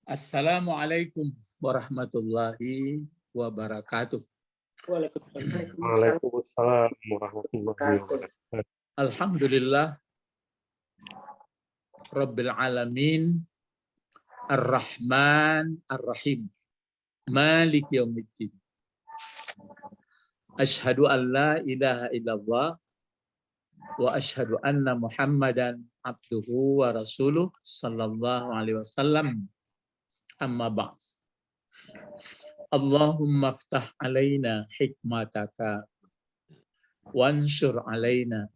Assalamualaikum warahmatullahi wabarakatuh. Waalaikumsalam warahmatullahi wabarakatuh. Alhamdulillah Rabbil alamin Ar-Rahman Ar-Rahim Malik yaumiddin. Asyhadu an la ilaha illallah wa asyhadu anna Muhammadan abduhu wa rasuluh sallallahu alaihi wasallam. Amma ba'd. Allahumma ftah alaina hikmataka wansur alaina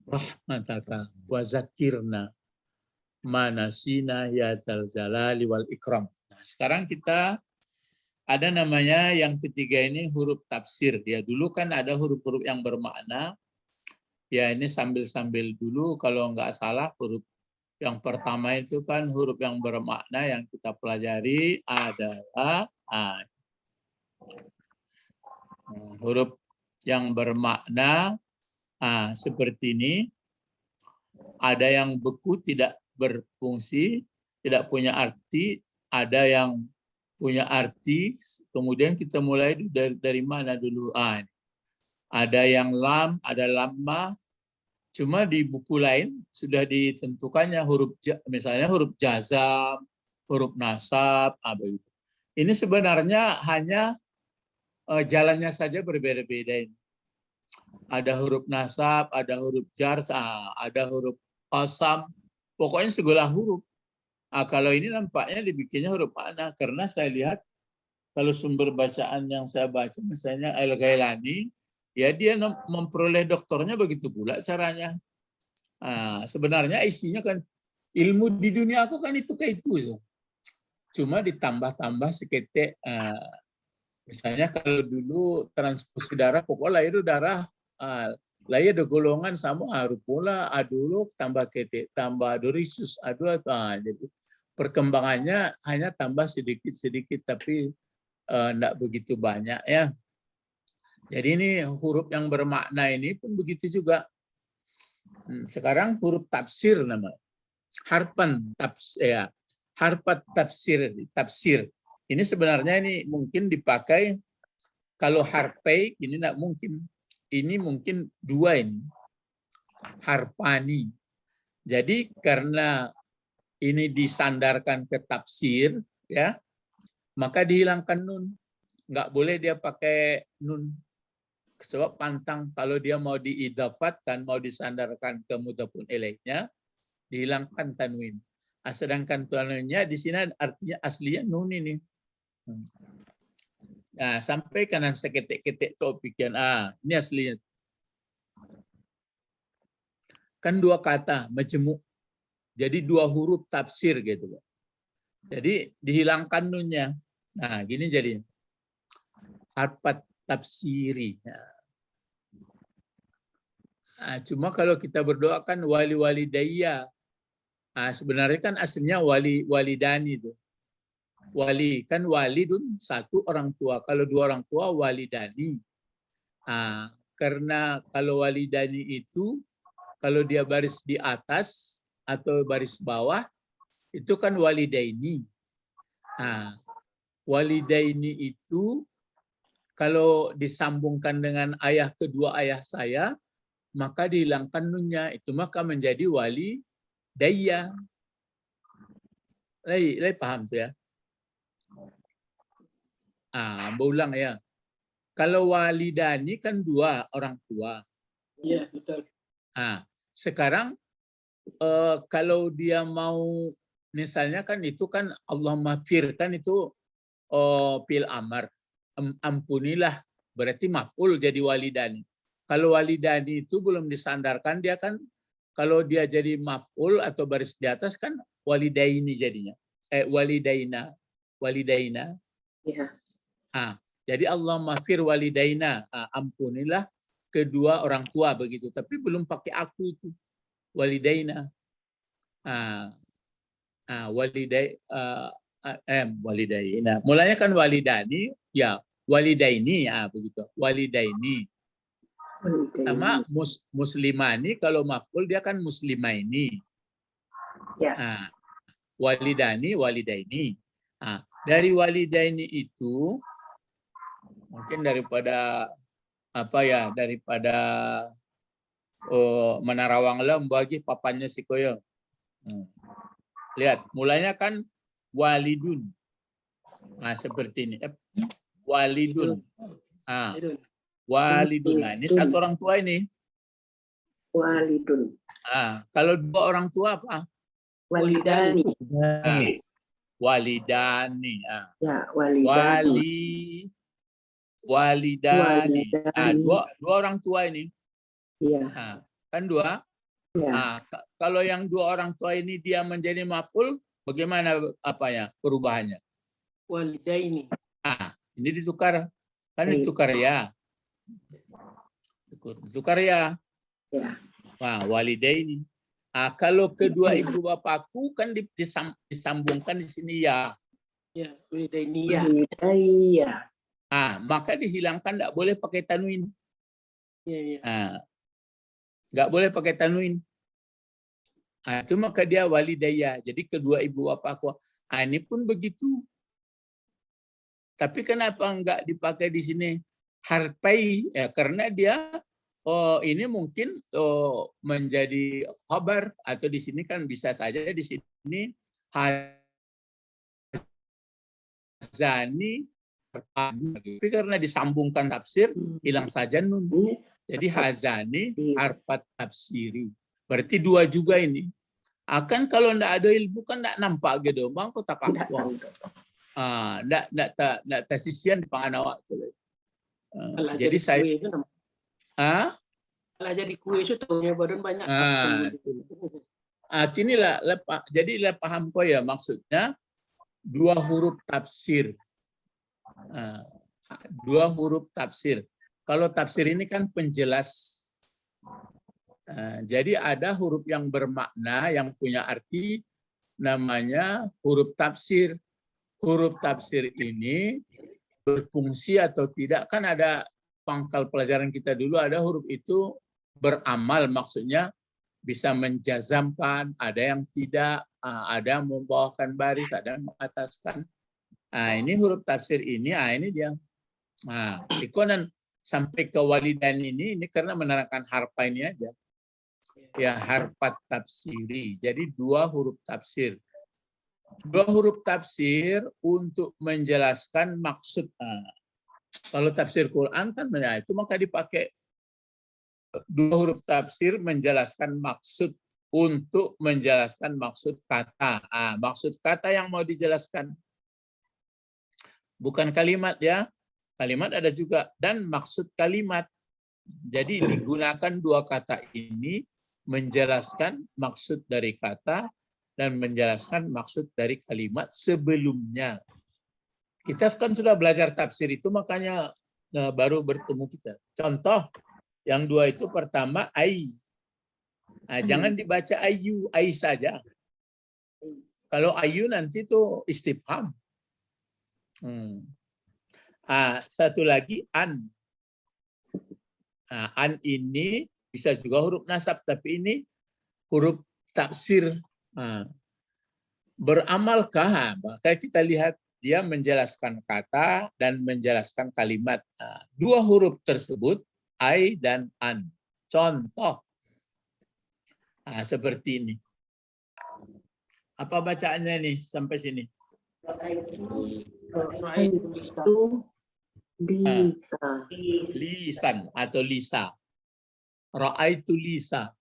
rahmataka wa zakirna manasina ya zal jalali wal ikram. Nah, sekarang kita ada namanya yang ketiga ini huruf tafsir. Ya, dulu kan ada huruf-huruf yang bermakna. Ya, ini sambil-sambil dulu kalau nggak salah huruf yang pertama itu kan huruf yang bermakna yang kita pelajari adalah huruf yang bermakna seperti ini. Ada yang beku tidak berfungsi, tidak punya arti, ada yang punya arti. Kemudian kita mulai dari mana dulu? Ada yang lam, ada lamma. Cuma di buku lain sudah ditentukannya huruf, misalnya huruf jazam, huruf nasab, begitu. Ini sebenarnya hanya jalannya saja berbeda-beda ini. Ada huruf nasab, ada huruf jar, ada huruf qasam, pokoknya segala huruf. Kalau ini nampaknya dibikinnya huruf makna, karena saya lihat kalau sumber bacaan yang saya baca, misalnya Al-Ghailani, ya dia memperoleh doktornya begitu pula caranya. Sebenarnya isinya kan ilmu di dunia aku kan itu kayak itu. Cuma ditambah-tambah seketik. Misalnya kalau dulu transfusi darah, pokoknya itu darah, lah ada golongan sama pula dulu tambah ketik, tambah dorisus, jadi perkembangannya hanya tambah sedikit-sedikit, tapi enggak begitu banyak ya. Jadi ini huruf yang bermakna ini pun begitu juga. Sekarang huruf tafsir namanya. Harpan tafsir, ya. Harpat tafsir, tafsir. Ini sebenarnya ini mungkin dipakai kalau harpai ini enggak mungkin. Ini mungkin dua ini. Harpani. Jadi karena ini disandarkan ke tafsir ya, maka dihilangkan nun. Enggak boleh dia pakai nun. Sebab pantang kalau dia mau diidafatkan, mau disandarkan ke mudhafun ilaihnya, dihilangkan tanwin. Sedangkan tanwinnya di sini artinya aslinya nun ini. Nah, sampai kanan seketik-ketik topikan. Ini aslinya. Kan dua kata, majmu'. Jadi dua huruf tafsir gitu. Jadi dihilangkan nunnya. Nah, gini jadi. Harpat tafsiri. Cuma kalau kita berdoa kan wali-walidayya. Sebenarnya kan aslinya walidani itu. Wali kan walidun satu orang tua. Kalau dua orang tua walidani. Karena kalau walidani itu kalau dia baris di atas atau baris bawah itu kan walidaini. Walidaini itu kalau disambungkan dengan kedua ayah saya, maka dihilangkan nunnya. Itu maka menjadi wali daya. Lai paham tuh ya? Berulang ya. Kalau walidani kan dua orang tua. Iya, betul. Sekarang kalau dia mau, misalnya kan itu kan Allah mafir kan itu fil amar. Ampunilah, berarti maf'ul jadi walidani. Kalau walidani itu belum disandarkan, dia kan kalau dia jadi maf'ul atau baris di atas kan walidaini jadinya. Walidaina. Ya. Jadi Allah mafir walidaina, ampunilah kedua orang tua begitu. Tapi belum pakai aku itu. Walidaina. Walidaina. Mulanya kan walidani, ya walidaini, begitu. Walidaini. Sama muslimani kalau maf'ul dia kan muslimaini. Ya. Nah, walidani, walidaini. Nah, dari walidaini itu mungkin daripada Menara Wanglam bagi papannya si Koyo. Lihat, mulanya kan walidun. Nah, seperti ini. Walidun. Ah, walidun. Nah, ini satu orang tua ini. Walidun. Ah, kalau dua orang tua apa? Walidani. Ah, walidani. Ah. Ya, walidani. Walidani. Ah, dua orang tua ini. Iya. Nah, kan dua. Ya. Nah, kalau yang dua orang tua ini dia menjadi maf'ul, bagaimana perubahannya? Walidaini. Ah, ini ditukar. Kan ditukar ya. Ditukar ya. Ya. Wah, walidaini. Ah, kalau kedua ibu bapakku kan disambungkan di sini ya. Ya, walidaini ya. Iya. Ah, maka dihilangkan, tidak boleh pakai tanwin. Ya. Ah, nggak boleh pakai tanwin. Nah, itu maka dia walidayah. Jadi kedua ibu bapakku. Ah, ini pun begitu. Tapi kenapa enggak dipakai di sini harpai? Ya, karena dia ini mungkin menjadi khabar, atau di sini kan bisa saja di sini hazani. Tapi karena disambungkan tafsir, hilang saja nun. Jadi hazani harfat tafsiri. Berarti dua juga ini. Akan kalau ndak ada ilmu kan ndak nampak gitu. Bang kok tak wah. Ndak tasisian di pangan awak. Jadi saya jadi kue itu tahunya badan banyak. Inilah jadi paham kok ya, maksudnya dua huruf tafsir. Dua huruf tafsir. Kalau tafsir ini kan penjelas. Jadi ada huruf yang bermakna, yang punya arti, namanya huruf tafsir. Huruf tafsir ini berfungsi atau tidak, kan ada pangkal pelajaran kita dulu, ada huruf itu beramal, maksudnya bisa menjazamkan, ada yang tidak, ada yang membawakan baris, ada yang mengataskan. Ini huruf tafsir ini, ini dia. Ikonan sampai ke walidan ini karena menerangkan harfa ini aja. Ya, harfat tafsiri. Jadi dua huruf tafsir. Dua huruf tafsir untuk menjelaskan maksud. Kalau tafsir Quran kan itu maka dipakai dua huruf tafsir menjelaskan maksud, untuk menjelaskan maksud kata. Maksud kata yang mau dijelaskan. Bukan kalimat ya. Kalimat ada juga. Dan maksud kalimat. Jadi digunakan dua kata ini menjelaskan maksud dari kata dan menjelaskan maksud dari kalimat sebelumnya. Kita kan sudah belajar tafsir itu, makanya baru bertemu kita. Contoh, yang dua itu pertama, ai. Jangan dibaca ayu, ai saja. Kalau ayu nanti itu istifham. Satu lagi an. An ini bisa juga huruf nasab, tapi ini huruf tafsir. Beramalkah? Maka kita lihat dia menjelaskan kata dan menjelaskan kalimat. Dua huruf tersebut, ai dan an. Contoh, seperti ini. Apa bacaannya nih sampai sini? Lisan atau lisa. Ra'aitu lisa.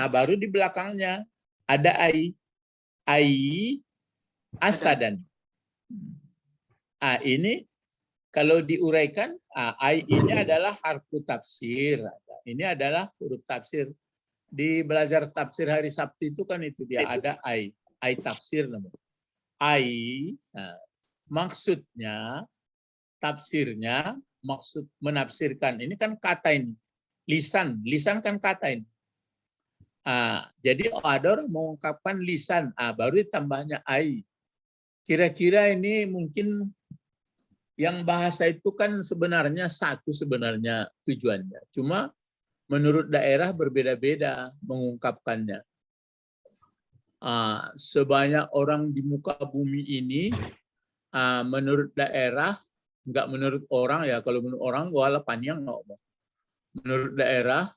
Baru di belakangnya ada ai. Ai asadan. Ini kalau diuraikan, ai ini adalah harfu tafsir. Ini adalah huruf tafsir. Di belajar tafsir hari Sabtu itu kan itu dia ada ai tafsir namanya. Ai maksudnya, tafsirnya, maksud menafsirkan. Ini kan kata ini. Lisan kan kata ini. Jadi ada orang mengungkapkan lisan, baru ditambahnya ai. Kira-kira ini mungkin yang bahasa itu kan sebenarnya satu sebenarnya tujuannya. Cuma menurut daerah berbeda-beda mengungkapkannya. sebanyak orang di muka bumi ini, menurut daerah, enggak menurut orang ya, kalau menurut orang wala panjang ngomong. Menurut daerah,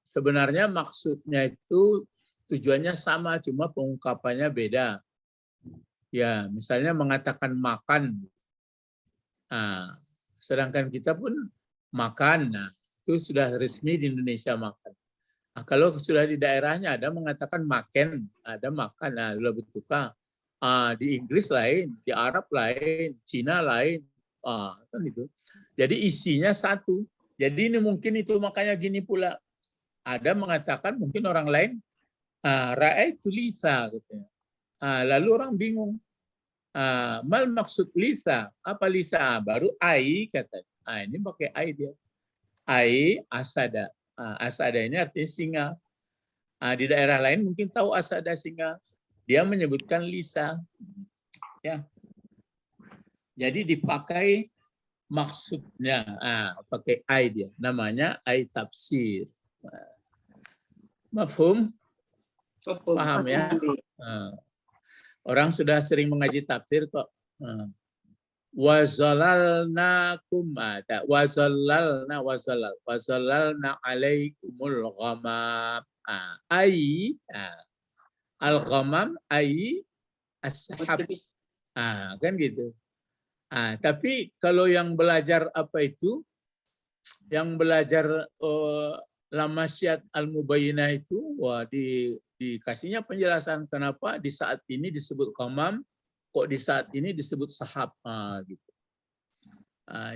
sebenarnya maksudnya itu tujuannya sama, cuma pengungkapannya beda. Ya, misalnya mengatakan makan, sedangkan kita pun makan, nah itu sudah resmi di Indonesia makan. Nah, kalau sudah di daerahnya ada mengatakan makan, ada makan, nah sudah betulkah? Di Inggris lain, di Arab lain, Cina lain, kan itu. Jadi isinya satu. Jadi ini mungkin itu makanya gini pula. Ada mengatakan mungkin orang lain, ra'aitu Lisa, katanya. Lalu orang bingung. Mal maksud Lisa, apa Lisa? Baru ai katanya. Ini pakai ai dia. Ai asada. Asada ini artinya singa. Di daerah lain mungkin tahu asada singa. Dia menyebutkan Lisa. Ya. Jadi dipakai maksudnya, pakai ai dia. Namanya ai tafsir. Mafhum? Paham ya? Orang sudah sering mengaji tafsir kok. Wazalalnakum wazalalna alaikumul ghamam. Al-ghamam as-sahab. Kan gitu. Tapi kalau yang belajar apa itu, yang belajar Lamasyat al-Mubayyinah itu, dikasihnya penjelasan kenapa di saat ini disebut ghamam, kok di saat ini disebut sahab, gitu.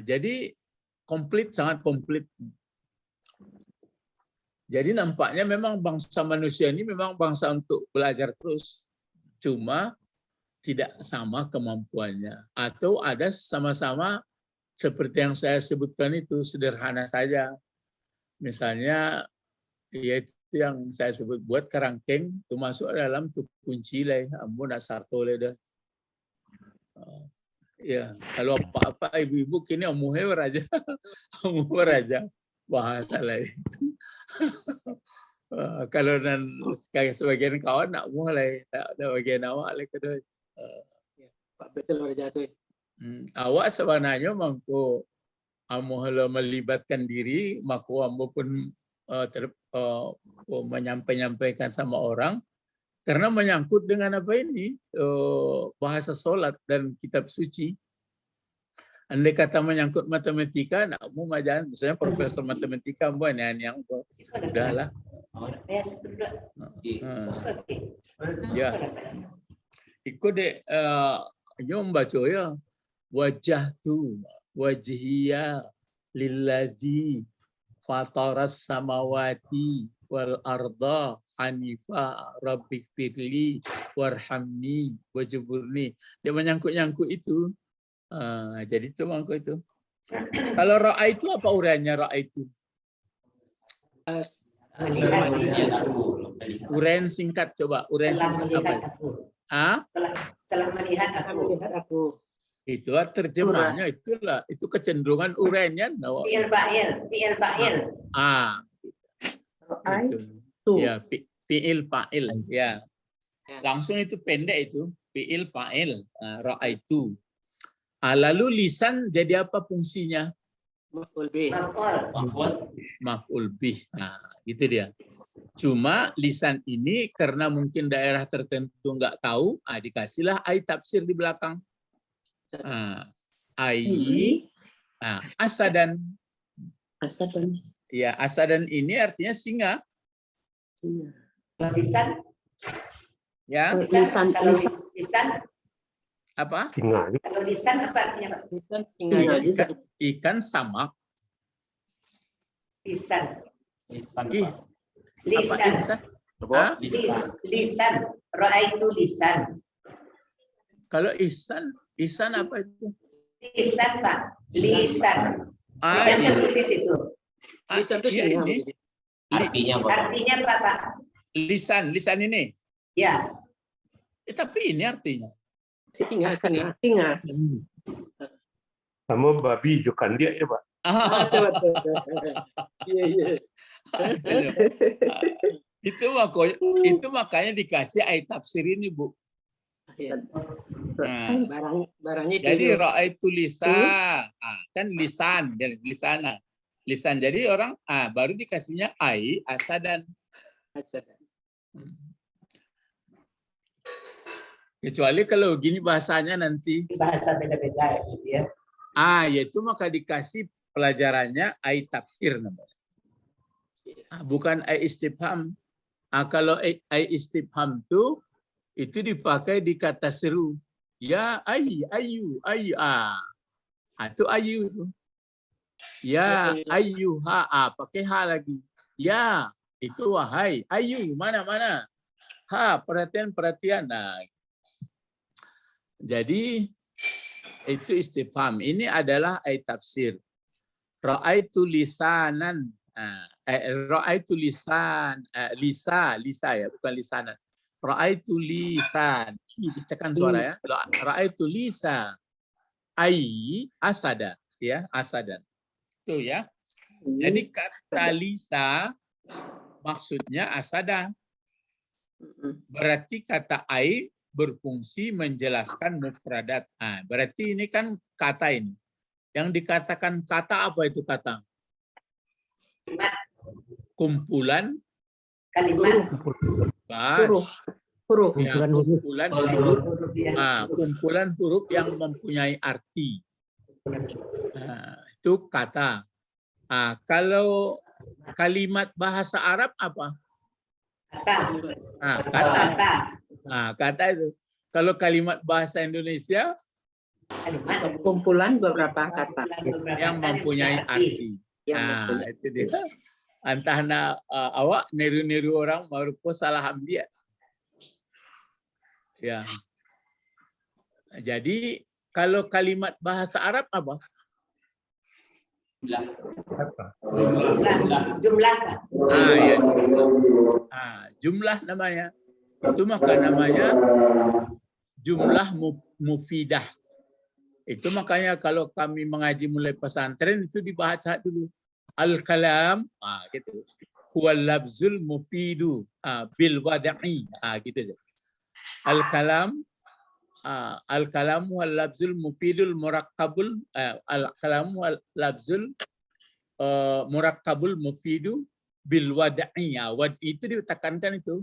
Jadi komplit, sangat komplit. Jadi nampaknya memang bangsa manusia ini memang bangsa untuk belajar terus, cuma tidak sama kemampuannya, atau ada sama-sama seperti yang saya sebutkan itu sederhana saja. Misalnya yaitu yang saya sebut buat kerangkeng itu masuk dalam tuh kunci lah, ampun asarto dah. Ya, kalau apa-apa ibu-ibu kini amuhe raja, amuhe raja bahasa lain. Kalau dan sebagian kawan nak mulai, ada bagian awak lagi kedua. Pak betul raja tu. Awak sebenarnya mangko amuhe melibatkan diri, maka ambo pun menyampaikan sama orang. Karena menyangkut dengan apa ini, bahasa sholat dan kitab suci. Andai kata menyangkut matematika, nak mau majan, misalnya profesor matematika, buat yang udahlah. Ya, ikut deh, jom baca ya. Wajah tu, wajhiya lillazi fataras samawati wal arda hanifa rabbik firli warhamni wajburni. Dia menyangkut-nyangkut itu. Jadi itu mangko itu. Kalau ra'a itu apa uraiannya ra'a itu? Uraian singkat coba, uraian singkat apa? Telah melihat aku. Itu terjemahnya itulah, itu kecenderungan uraiannya. Fi'il fa'il. Itu. Ya, fi'il fa'il, ya. Langsung itu pendek itu, fi'il fa'il, ra'aitu. Lalu lisan jadi apa fungsinya? Maf'ul bih. Maf'ul bih. Gitu dia. Cuma lisan ini karena mungkin daerah tertentu nggak tahu, dikasihlah ai tafsir di belakang. Asadan. Asadan. Ya, asadan ini artinya singa. Lisan. Ya. Lisan. Apa? Singa. Kalau lisan apa artinya, Pak? Lisan singa. Ikan samak. Lisan. Lisan. Lisan. Ra'aitu lisan. Kalau ihsan apa itu? Lisan, Pak. Lisan. Yang tertulis itu. Lisan itu singa. Artinya apa, Pak? Lisan ini. Ya. Tapi ini artinya. Singa. Kamu babi jukan dia ya, Pak? Betul. Iya. Itu makanya dikasih ayat tafsir ini, Bu. Ya. Nah, Barangnya jadi dulu. ra'aitu lisan, kan lisan dan lisana. Lisan. Jadi orang baru dikasihnya ai asadan. Kecuali kalau gini bahasanya nanti. Bahasa beda-beda gitu ya. Yaitu maka dikasih pelajarannya ai tafsir namanya. Bukan ai istifham. Kalau ai istifham itu dipakai di kata seru. Ya ayu, ayu. Itu ayu itu. Ya ayyuha, pakai ha lagi. Ya, itu wahai. Ayu, mana? Ha, perhatian. Nah, jadi itu istifham. Ini adalah ayat tafsir. Ra'aitu lisanan. Ra'aitu lisan. Lisa ya, bukan lisanan. Ra'aitu lisan. Ditekan suara ya. Ra'aitu lisa. Ai asada. Ya, asadan. Itu ya. Jadi kata lisa maksudnya asada. Berarti kata ai berfungsi menjelaskan mufradat. Berarti ini kan kata ini. Yang dikatakan kata apa itu kata? Kumpulan Kalimat. Huruf. Ya, kumpulan huruf. Kumpulan huruf yang mempunyai arti. Itu kata. Kalau kalimat bahasa Arab apa? Kata itu. Kalau kalimat bahasa Indonesia Kumpulan beberapa kata yang mempunyai arti. Itu dia. Antara awak niru-niru orang baru salah ambil. Ya. Jadi kalau kalimat bahasa Arab apa? Jumlah. Ya. Jumlah namanya. Itu maka namanya jumlah mufidah. Itu makanya kalau kami mengaji mulai pesantren itu dibaca dulu. Al-kalam, gitu. Huwal labzul mufidu bil wada'i, gitu. Al-kalam wal labzul mufidul murakkabul al-kalam wal labzul murakkabul mufidu bil wada'i. Itu ditekankan itu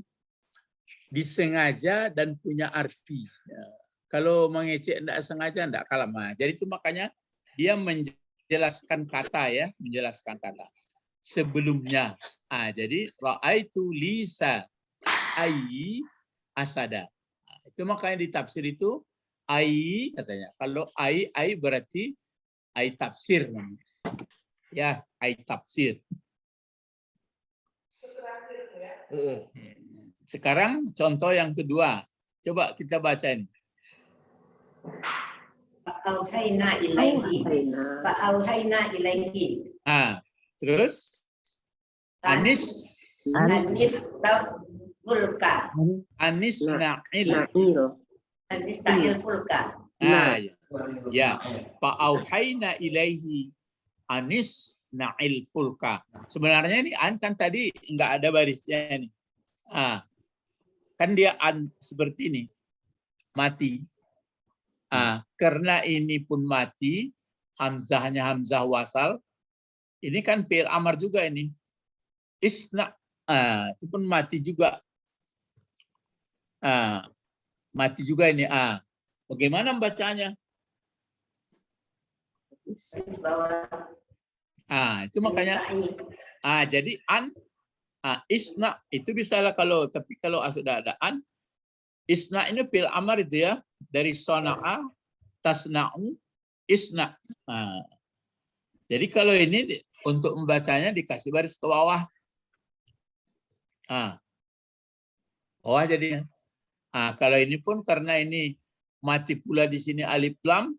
disengaja dan punya arti. Kalau mengecek tidak sengaja tidak kalam. Jadi itu makanya dia menjelaskan kata ya, menjelaskan kata. Sebelumnya, jadi ra'aitu lisa ai asada. Itu makanya di tafsir itu ai katanya. Kalau ai berarti ai tafsir. Ya, ai tafsir. Sekarang contoh yang kedua. Coba kita baca ini. Fa'auhayna ilaihi. Terus Anis fulka. Anis na'il Fulka. Ya. Fa'auhayna ilaihi anis na'il fulka. Sebenarnya ini an kan tadi enggak ada barisnya ini. Kan dia an seperti ini. Mati. Karena ini pun mati, hamzahnya hamzah wasal. Ini kan fi'il amar juga ini. Isna, itu pun mati juga. Mati juga ini. Bagaimana bacanya? Itu makanya. Jadi an, isna itu bisa lah tapi kalau sudah ada an, isna ini fi'il amar itu ya. Dari sona'a, tasna'u, isna. Jadi kalau ini untuk membacanya dikasih baris ke bawah. Bawah jadinya. Kalau ini pun karena ini mati pula di sini alif lam,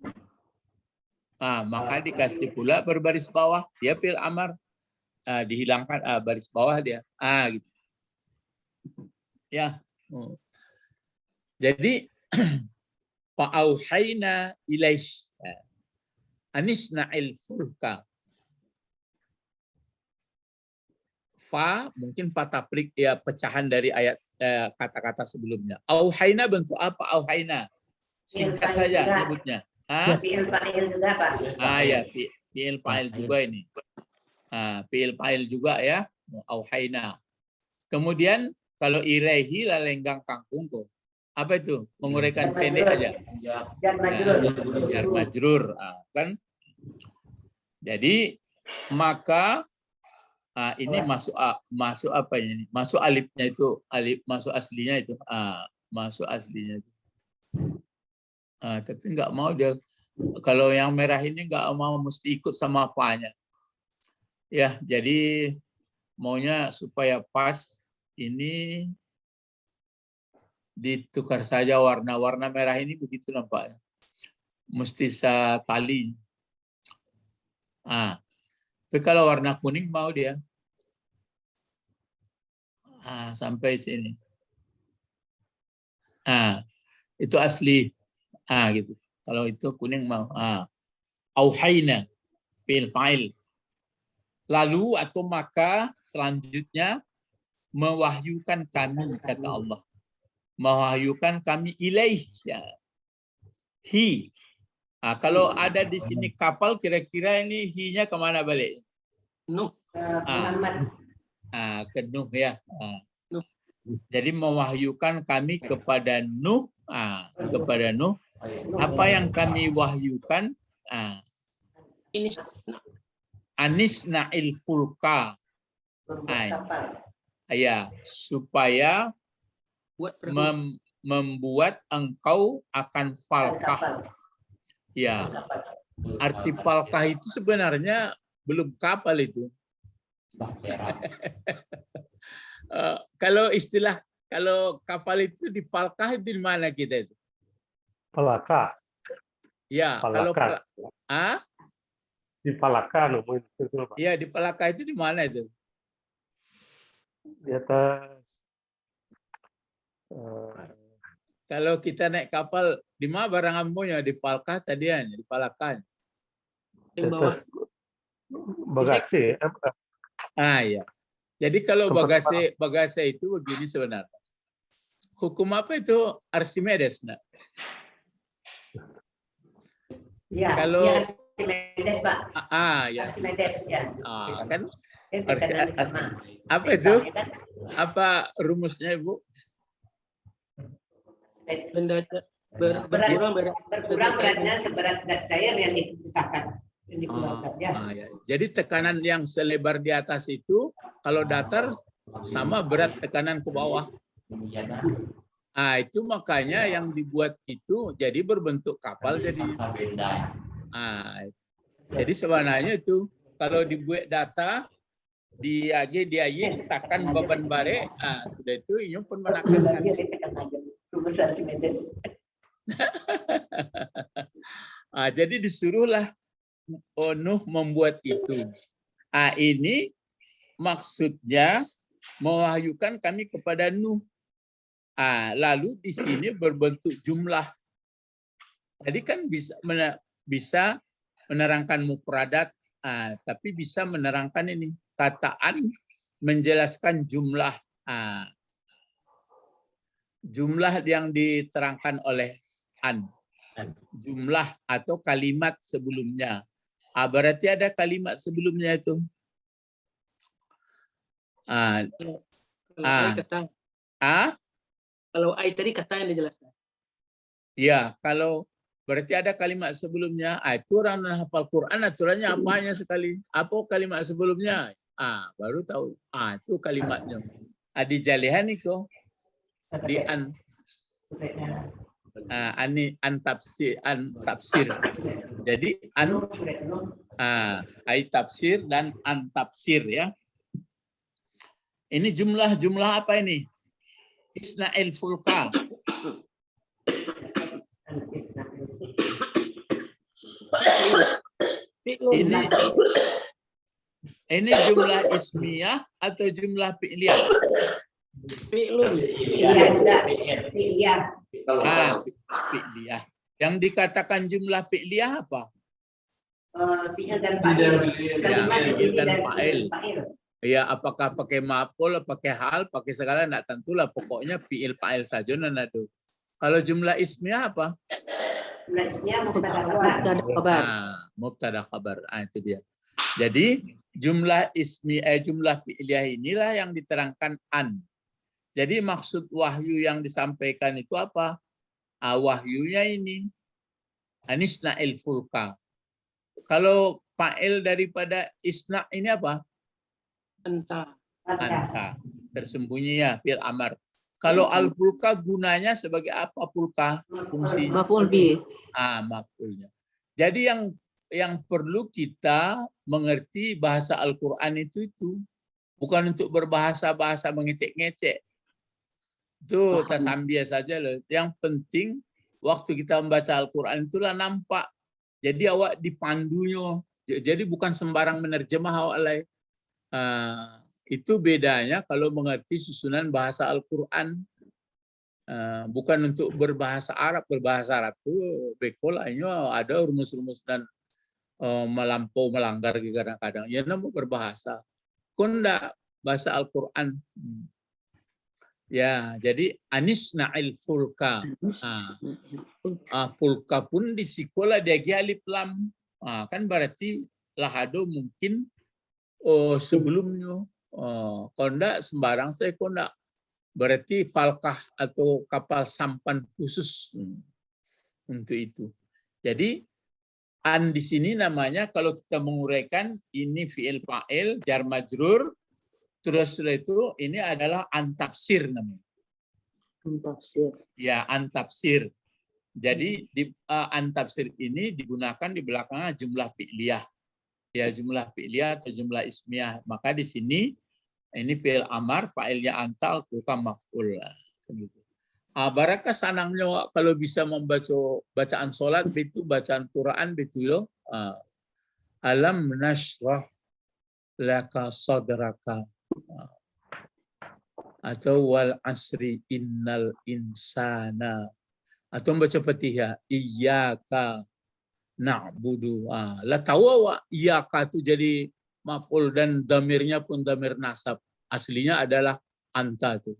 maka dikasih pula berbaris bawah. Dia fi'il amar. Dihilangkan baris bawah dia. Gitu. Ya. Jadi fa'auhayna ilaihi anisna'il fulka fa mungkin fa taplik ya pecahan dari ayat kata-kata sebelumnya. Auhaina bentuk apa auhaina? Singkat saja nyebutnya. Fi'il fa'il juga Pak. Ya fi'il fa'il juga ini. Fi'il fa'il juga ya. Auhaina. Kemudian kalau ilaihi lalenggang kangkung kok. Apa itu? Menguraikan pendek aja. Jar majrur. Jar majrur. Kan? Jadi maka ini masuk apa ini? Masuk alifnya itu, alif masuk aslinya itu. Masuk aslinya itu. Tapi nggak mau dia. Kalau yang merah ini nggak mau, mesti ikut sama apanya. Ya, jadi maunya supaya pas ini ditukar saja warna merah ini begitu nampaknya. Mesti sekali. Tapi kalau warna kuning mau dia. Sampai sini. Itu asli. Gitu. Kalau itu kuning mau. Auhaina fi'il fa'il. Lalu atau maka selanjutnya mewahyukan kami, kata Allah. Mewahyukan kami ilaih. Ya. Hi. Kalau ada di sini kapal, kira-kira ini hi-nya kemana balik? Nuh. Muhammad. Ke Nuh ya. Nuh. Jadi mewahyukan kami kepada Nuh. Kepada Nuh. Apa yang kami wahyukan? Ini Anisna'il fulka. Kapal. Ya, supaya buat perahu. membuat engkau akan falkah. Ya, arti falkah itu sebenarnya belum kapal itu. Kalau kapal itu di falkah itu di mana kita itu? Palaka. Ya, Palaka. Di Palaka namanya itu, Pak. Ya, di Palaka itu di mana itu? Di atas Kalau kita naik kapal di mana barang ambonya? Di Palka tadian, di Palakan. di atas bagasi. Ya. Jadi kalau Tempat bagase itu begini sebenarnya. Hukum apa itu Archimedes, nak? Ya, Kalau Archimedes, Pak. Ya. Archimedes, ya. Kan Tekanan sama. apa itu? Apa rumusnya, Ibu? Benda berkurang beratnya seberat gas cair yang dipisahkan. Yang dikeluarkan, ya. Ya. Jadi tekanan yang selebar di atas itu kalau datar sama berat tekanan ke bawah. Itu makanya yang dibuat itu jadi berbentuk kapal jadi. Jadi sebenarnya itu kalau dibuat data di takkan beban bare, sudah itu ini pun menakan. Rumus Archimedes. Jadi disuruhlah Nuh membuat itu. Ini maksudnya mewahyukan kami kepada Nuh. Lalu di sini berbentuk jumlah. Jadi kan bisa menerangkan mufradat, tapi bisa menerangkan ini kataan menjelaskan jumlah. Jumlah yang diterangkan oleh jumlah atau kalimat sebelumnya. Berarti ada kalimat sebelumnya itu. Kalau ai tadi kata yang dijelaskan. Ya, kalau berarti ada kalimat sebelumnya. Itu orang hafal Quran aturannya apanya sekali. Apa kalimat sebelumnya? Baru tahu. Itu kalimatnya. Di jalihan itu. Di tafsir. Jadi ai tafsir dan an tafsir ya. Ini jumlah apa ini? Isna'il fulka. Ini jumlah ismiyah atau jumlah fi'liyah? Fi'liyah. Fi'liyah. Yang dikatakan jumlah fi'liyah apa? Fi'il dan fa'il. Fi'il dan fa'il. Ya, apakah pakai maf'ul, pakai hal, pakai segala, enggak tentulah. Pokoknya fi'il fa'il saja nanadu. Kalau jumlah ismiyah apa? Jumlah ismiyah mubtada khabar. Kabar. Mubtada khabar. Itu dia. Jadi jumlah jumlah fi'liyah inilah yang diterangkan an. Jadi maksud wahyu yang disampaikan itu apa? Wahyunya ini anisna'il fulka. Kalau fa'il daripada isna ini apa? Anta. Anta. Tersembunyi ya, fi'il amar. Kalau al-fulka gunanya sebagai apa fulka? Fungsinya. Maf'ul bi. Maf'ulnya. Jadi yang perlu kita mengerti bahasa Al-Quran itu bukan untuk berbahasa-bahasa mengecek-ngecek. Itu tasambia saja loh. Yang penting waktu kita membaca Al-Quran itulah nampak. Jadi awak dipandunya. Jadi bukan sembarang menerjemah awak lain. Itu bedanya kalau mengerti susunan bahasa Al-Quran. Bukan untuk berbahasa Arab. Berbahasa Arab itu bekolanya ada rumus-rumus dan melampau melanggar kadang-kadang. Ya namun berbahasa. Konda bahasa Al-Quran. Ya, jadi anisna'il fulka. Fulka pun di sekolah dia alif lam. Kan berarti lahado mungkin sebelumnya. Konda sembarang saya konda. Berarti falkah atau kapal sampan khusus untuk itu. Jadi an di sini namanya kalau kita menguraikan ini fi'il fa'il jar majrur. Terus setelah itu ini adalah antafsir namanya. Antafsir. Ya, antafsir. Jadi antafsir ini digunakan di belakangnya jumlah fi'liyah. Ya, jumlah fi'liyah atau jumlah ismiyah. Maka di sini ini fi'il amar, fa'ilnya anta, al-fulka maf'ul. Gitu. Barakah sanangnya kalau bisa membaca bacaan sholat itu bacaan Quran itu loh. Alam nashrah laka sadraka. Atau wal asri innal insana, atau membaca Fatihah iyyaka na'budu. Lah tahu awak iyyaka itu jadi maf'ul dan damirnya pun damir nasab, aslinya adalah anta itu.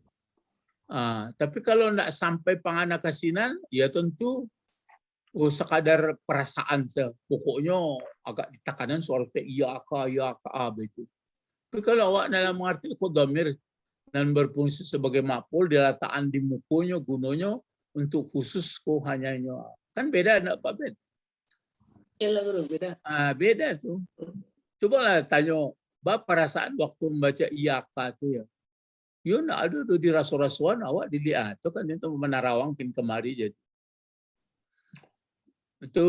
Tapi kalau enggak sampai pangana kasinan ya tentu sekadar perasaan saja. Pokoknya agak ditekanan suara iyyaka begitu. Tapi kalau awak dalam mengerti kok damir dan berfungsi sebagai maf'ul diletakkan di mukonya gunonya untuk khusus kok hanyanya. Kan beda enggak Pak Ben? Iya guru, beda. Beda tuh. Cobalah tanya, bab perasaan waktu membaca iyaka itu ya. Ya enggak ada tuh di rasul-rasulan awak dilihat itu kan itu menarawangkin kemari jadi. Itu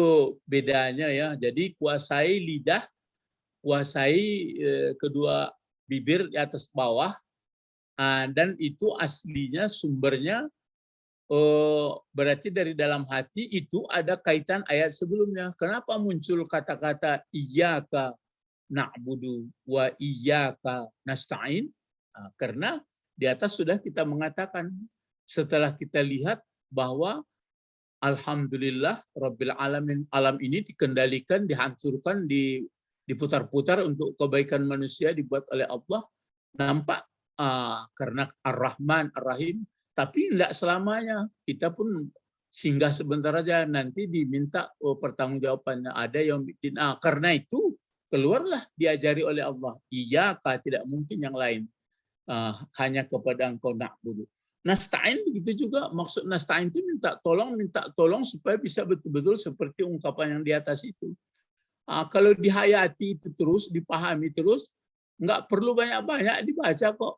bedanya ya. Jadi kuasai lidah, kuasai kedua bibir di atas bawah, dan itu aslinya sumbernya berarti dari dalam hati itu ada kaitan ayat sebelumnya. Kenapa muncul kata-kata iyyaka na'budu wa iyyaka nasta'in? Karena di atas sudah kita mengatakan setelah kita lihat bahwa alhamdulillah rabbil alamin, alam ini dikendalikan, dihancurkan, diputar-putar untuk kebaikan manusia dibuat oleh Allah. Nampak karena Ar-Rahman, Ar-Rahim, tapi tidak selamanya. Kita pun singgah sebentar aja, nanti diminta pertanggungjawabannya. Ada yang bikin. Karena itu keluarlah diajari oleh Allah. Iyyaka, tidak mungkin yang lain. Hanya kepada engkau na'budu. Nasta'in begitu juga. Maksud nasta'in itu minta tolong supaya bisa betul-betul seperti ungkapan yang di atas itu. Kalau dihayati itu terus, dipahami terus, nggak perlu banyak-banyak dibaca kok.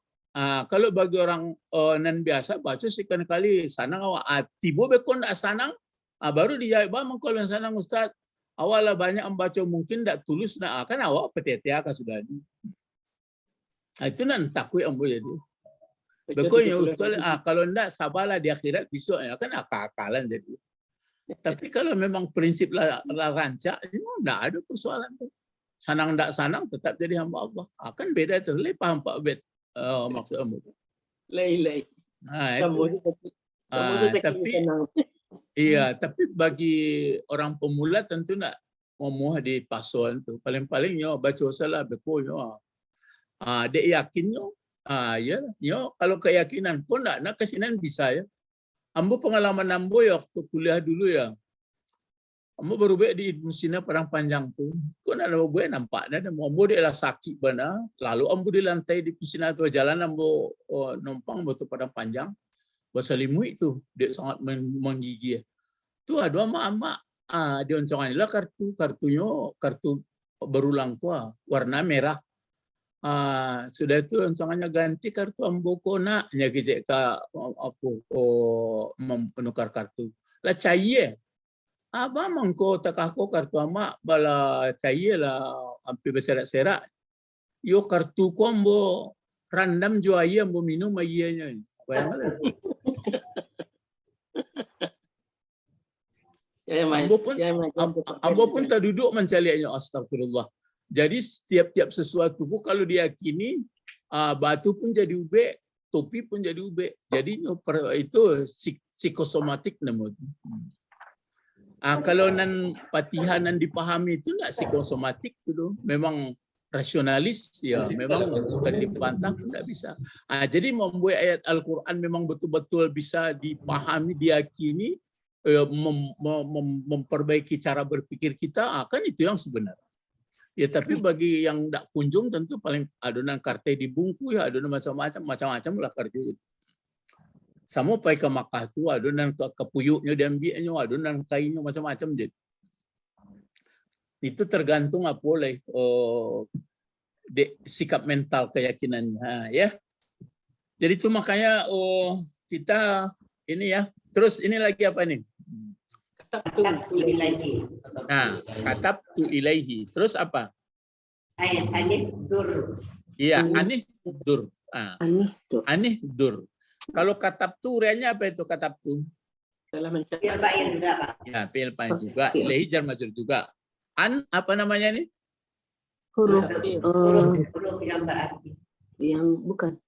Kalau bagi orang non biasa baca sekali sanang awak tibo bekon ndak sanang, baru dijawab bang kalau sanang Ustaz awalnya banyak membaca mungkin ndak tulus kan awak PTTA kan sudah. Itu nan takui ambo jadi. Bekonya Ustaz kalau ndak sabarlah di akhirat besok ya kan akal-akalan jadi. Tapi kalau memang prinsip lah rancak, ndak ada persoalan tuh. Sanang ndak sanang tetap jadi hamba Allah. Kan beda tuh. Le paham Pak Bet? Maksud kamu. Lei. Tapi iya, tapi bagi orang pemula tentu nak mau di pasokan tu. Paling-palingnya baca salah bekonya. Dek yakinnya, ya, kalau keyakinan pun nak kesinan bisa ya. Ambo pengalaman ambo ya waktu kuliah dulu ya. Ambo baru baik di Sina Padang Panjang tuh. Kok nak ambo nampaknya dan ambo dia lah sakit bana. Lalu ambo di lantai di Sina tuh jalan ambo numpang ambo tuh Padang Panjang. Bahasa Limui itu dia sangat menggigil. Tuh ada ama-ama dia oncongan lah kartunya kartu berulang tua warna merah. Sudah itu oncongannya ganti kartu ambo kona nya kicek ka menukar kartu. Lah cair. Apa mangko takako kartu ama bala cair lah hampir berserak-serak. Yo kartu ko ambo randam jo aye ambo minum ayenya. Bayangkan. Ambo pun tak duduk mencarinya, astagfirullah. Jadi setiap sesuatu kalau diyakini, batu pun jadi ube, topi pun jadi ube. Jadi itu psikosomatik namanya. Kalau nan patihan nan dipahami itu enggak psikosomatik itu, memang rasionalis ya, memang bukan dibantah tidak bisa. Jadi membuat ayat Al-Quran memang betul-betul bisa dipahami, diyakini, memperbaiki cara berpikir kita, kan itu yang sebenar. Ya tapi bagi yang tidak kunjung tentu paling adonan karte dibungku ya, adonan macam-macam lah kartu. Sama pai ke Makkah tu adonan kepuyuknya diambilnya, adonan kainnya macam-macam jadi. Itu tergantung apa oleh sikap mental keyakinannya ya. Jadi itu makanya kita ini ya. Terus ini lagi apa nih? Katabtu ilaihi. Nah, katabtu ilaihi. Terus apa? Anis dur. Iya, anih dur. Anih dur. Kalau katabtu reanya apa itu katabtu? Dalam mencatat. Fi'il fa'il juga, Pak. Ya, fi'il fa'il juga. Ilaihi jar majrur juga. An apa namanya nih? Huruf Huruf yang berarti. yang bukan.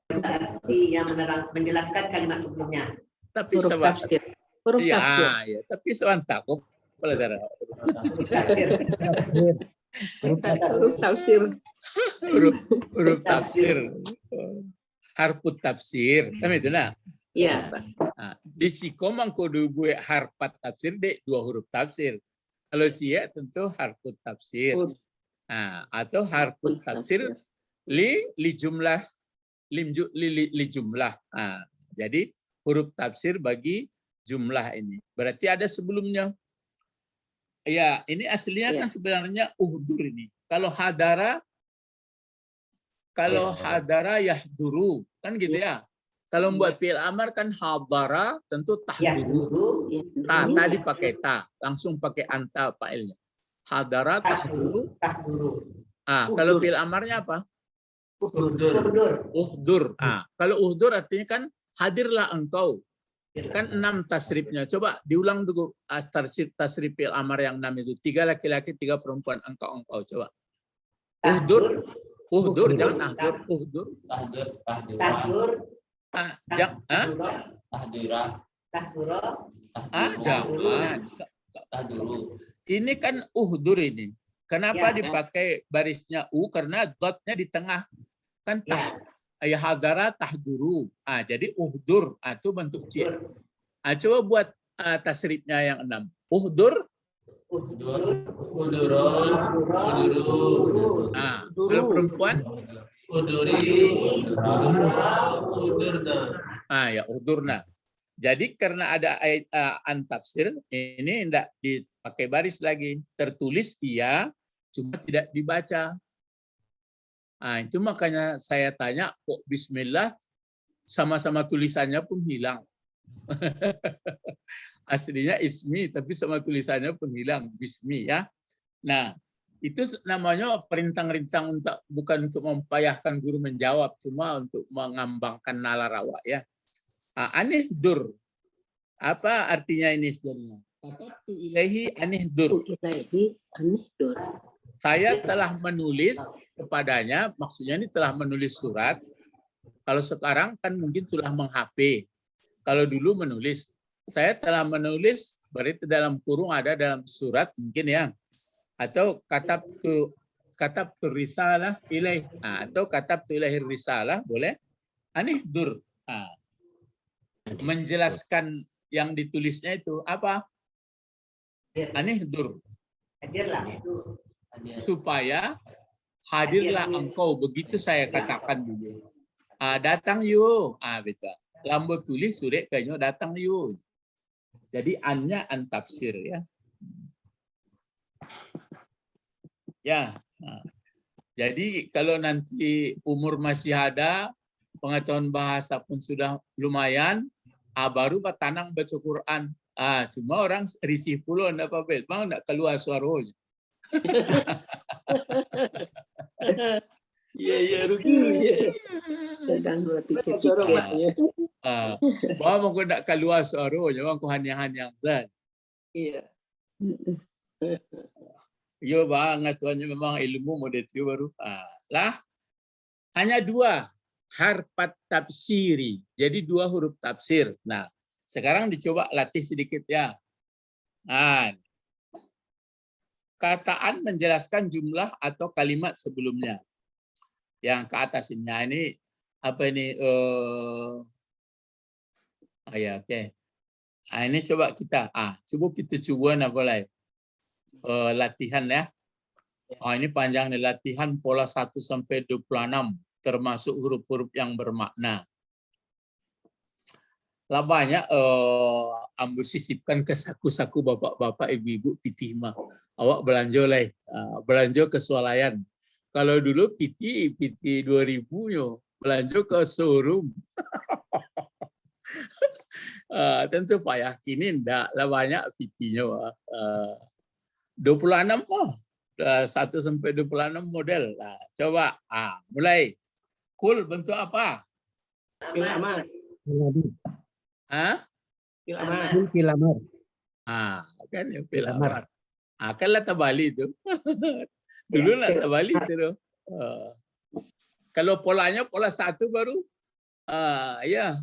Yang berarti yang menjelaskan kalimat sebelumnya. Tapi Huruf tafsir. Huruf ya, tafsir. ya, tapi sebentar kok pelajaran. Huruf tafsir. Huruf tafsir. Harfut tafsir. Kan itu nah. Iya, Pak. Di sikomang kode gue harfat tafsir deh dua huruf tafsir. Kalau cia tentu harfut tafsir. Atau harfut tafsir li jumlah li jumlah. Jadi huruf tafsir bagi jumlah ini. Berarti ada sebelumnya. Ya, ini aslinya kan sebenarnya uhdur ini. Kalau hadara yahduru kan gitu ya. Kalau membuat fi'il amar kan hadara tentu tahduru. Tadi pakai ta, langsung pakai anta fa'ilnya. Hadara tahduru. Kalau fi'il amarnya apa? Uhdur. Kalau uhdur artinya kan hadirlah engkau. Kan 6 tasrifnya. Coba diulang dulu tasrif fi'il amar yang 6 itu. 3 laki-laki, 3 perempuan. Engkau. Coba. Uhdur, jangan ahdur. Uhdur. Tahdur. Jangan. Ini kan uhdur ini. Kenapa dipakai barisnya u? Karena dotnya di tengah. Kan ya hadara tahduru. Jadi uhdur itu bentuk c. Coba buat tasrifnya yang 6. Uhdur. Kalau perempuan ya udurna. Jadi karena ada ayat antafsir ini tidak dipakai baris lagi, tertulis iya, cuma tidak dibaca. Itu makanya saya tanya kok Bismillah sama-sama tulisannya pun hilang. Aslinya ismi tapi sama tulisannya pun hilang bismi ya. Nah itu namanya perintang-rintang untuk bukan untuk mempayahkan guru menjawab, cuma untuk mengambangkan nalar awak ya. Anih dur. Apa artinya ini sebenarnya? Katabtu ilaihi anih dur. Saya telah menulis kepadanya, maksudnya ini telah menulis surat. Kalau sekarang kan mungkin sudah meng-HP. Kalau dulu menulis, saya telah menulis, berarti dalam kurung ada dalam surat mungkin ya. Atau katabtu katabtu risalah ilaih. Atau katabtu ilaihi risalah, boleh. Anihdur. Menjelaskan yang ditulisnya itu apa? Anihdur. Hadirlah. Supaya hadirlah engkau. Begitu saya katakan dulu. Datang yuk. Betul. Lambo tulis surat kanyo datang yuk. Jadi annya an tafsir ya. Ya. Jadi kalau nanti umur masih ada, pengetahuan bahasa pun sudah lumayan, baru tanang baca Quran. Cuma orang risih puluh enggak apa-apa, bang enggak keluar suaranya. Iya rugi ya. Sedang dua Jorok pikir-pikir. Pak ya. Bang aku enggak keluar suaranya, bang aku hanya-hanya saja. Iya. Yo banget tuannya memang ilmu model itu baru. Lah hanya dua harfat tafsiri. Jadi dua huruf tafsir. Nah, sekarang dicoba latih sedikit ya. Kataan menjelaskan jumlah atau kalimat sebelumnya. Yang ke atas ini. Nah, ini apa ini? Ya, oke. Ini coba kita. Coba apa lagi? Latihan ya. Ini panjang nih, latihan pola 1 sampai 26 termasuk huruf-huruf yang bermakna. Lah banyak ambu sisipkan ke saku-saku bapak-bapak, ibu-ibu pitimah. Awak belanja lah, belanja ke swalayan. Kalau dulu piti 2000 yo, belanja ke showroom. Tentu payah kini enggak lah banyak pitinya. 26 1 sampai 26 model. Coba mulai. Kul bentuk apa? Fil amar. Fil amar. Fil amar. Kan ya fil amar. Kan lah tabali itu. Dulu lah tabali itu. Kalau polanya pola 1 baru ya.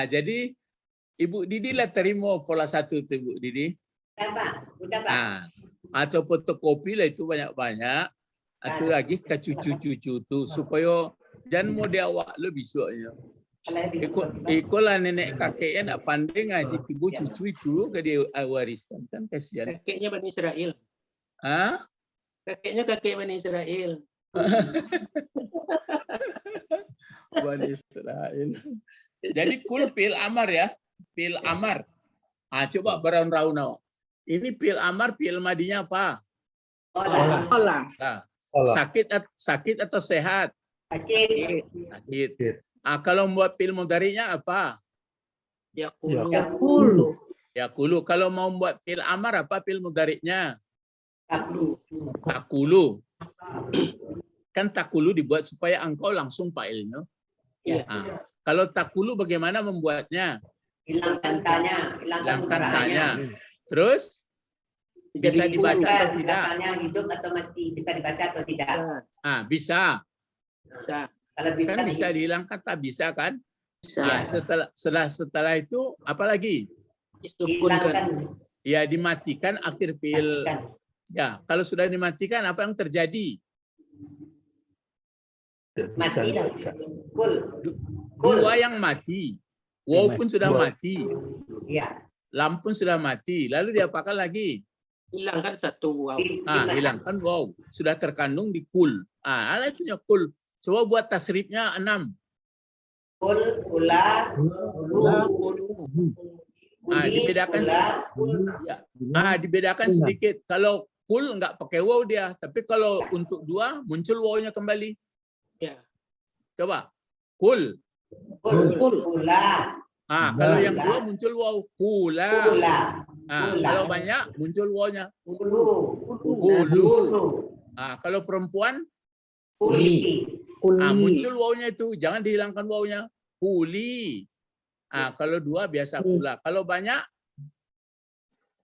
Jadi Ibu Didi lah terima pola 1 itu Ibu Didi. Udah Pak. Atau fotokopi lah itu banyak-banyak. Atau lagi ke cucu-cucu tuh supaya jangan mau dia awak lo besoknya. Ikolah nenek kakeknya nak pandai ngaji tibu cucu itu ke dia wariskan kan kasihan. Kakeknya Bani Israel. Kakeknya kakek Bani Israel. Bani Israel. Jadi kul fil amar ya. Fil amar. Coba beraun-raun awak. Ini fil amar, fil madinya apa? Olah. Sakit atau sehat? Sakit. Kalau membuat fil mudhari'nya apa? Yaqulu. Yaqulu. Kalau mau membuat fil amar apa fil mudhari'nya? Takulu. Kan takulu dibuat supaya engkau langsung fa'ilnya. Kalau takulu bagaimana membuatnya? Hilangkan tanya. Terus bisa dibaca atau tidak? Katanya hidup atau mati, bisa dibaca atau tidak? Bisa. Kalau bisa, Kan bisa dihilangkan, tak bisa kan? Bisa. Setelah itu apa lagi? hilangkan. Ya dimatikan akhir fiil. Matikan. Ya, kalau sudah dimatikan apa yang terjadi? Mati dah. Kul. Dua yang mati. Waw pun sudah mati. Ya. Lam pun sudah mati. Lalu diapakan lagi? Hilangkan satu waw. Hilangkan waw. Sudah terkandung di kul. Ala itunya kul. Coba buat tasrifnya 6. Kul, kula, dibedakan dibedakan sedikit. Kalau kul enggak pakai waw dia, tapi kalau untuk dua muncul wawnya kembali. Ya. Coba. Kul. Kula. Kalau yang dua muncul waw. Kula. Kalau banyak muncul wawnya. Kulu. Kalau perempuan Kuli. muncul wawnya itu, jangan dihilangkan wawnya. Kuli. Kalau dua biasa kula. Kalau banyak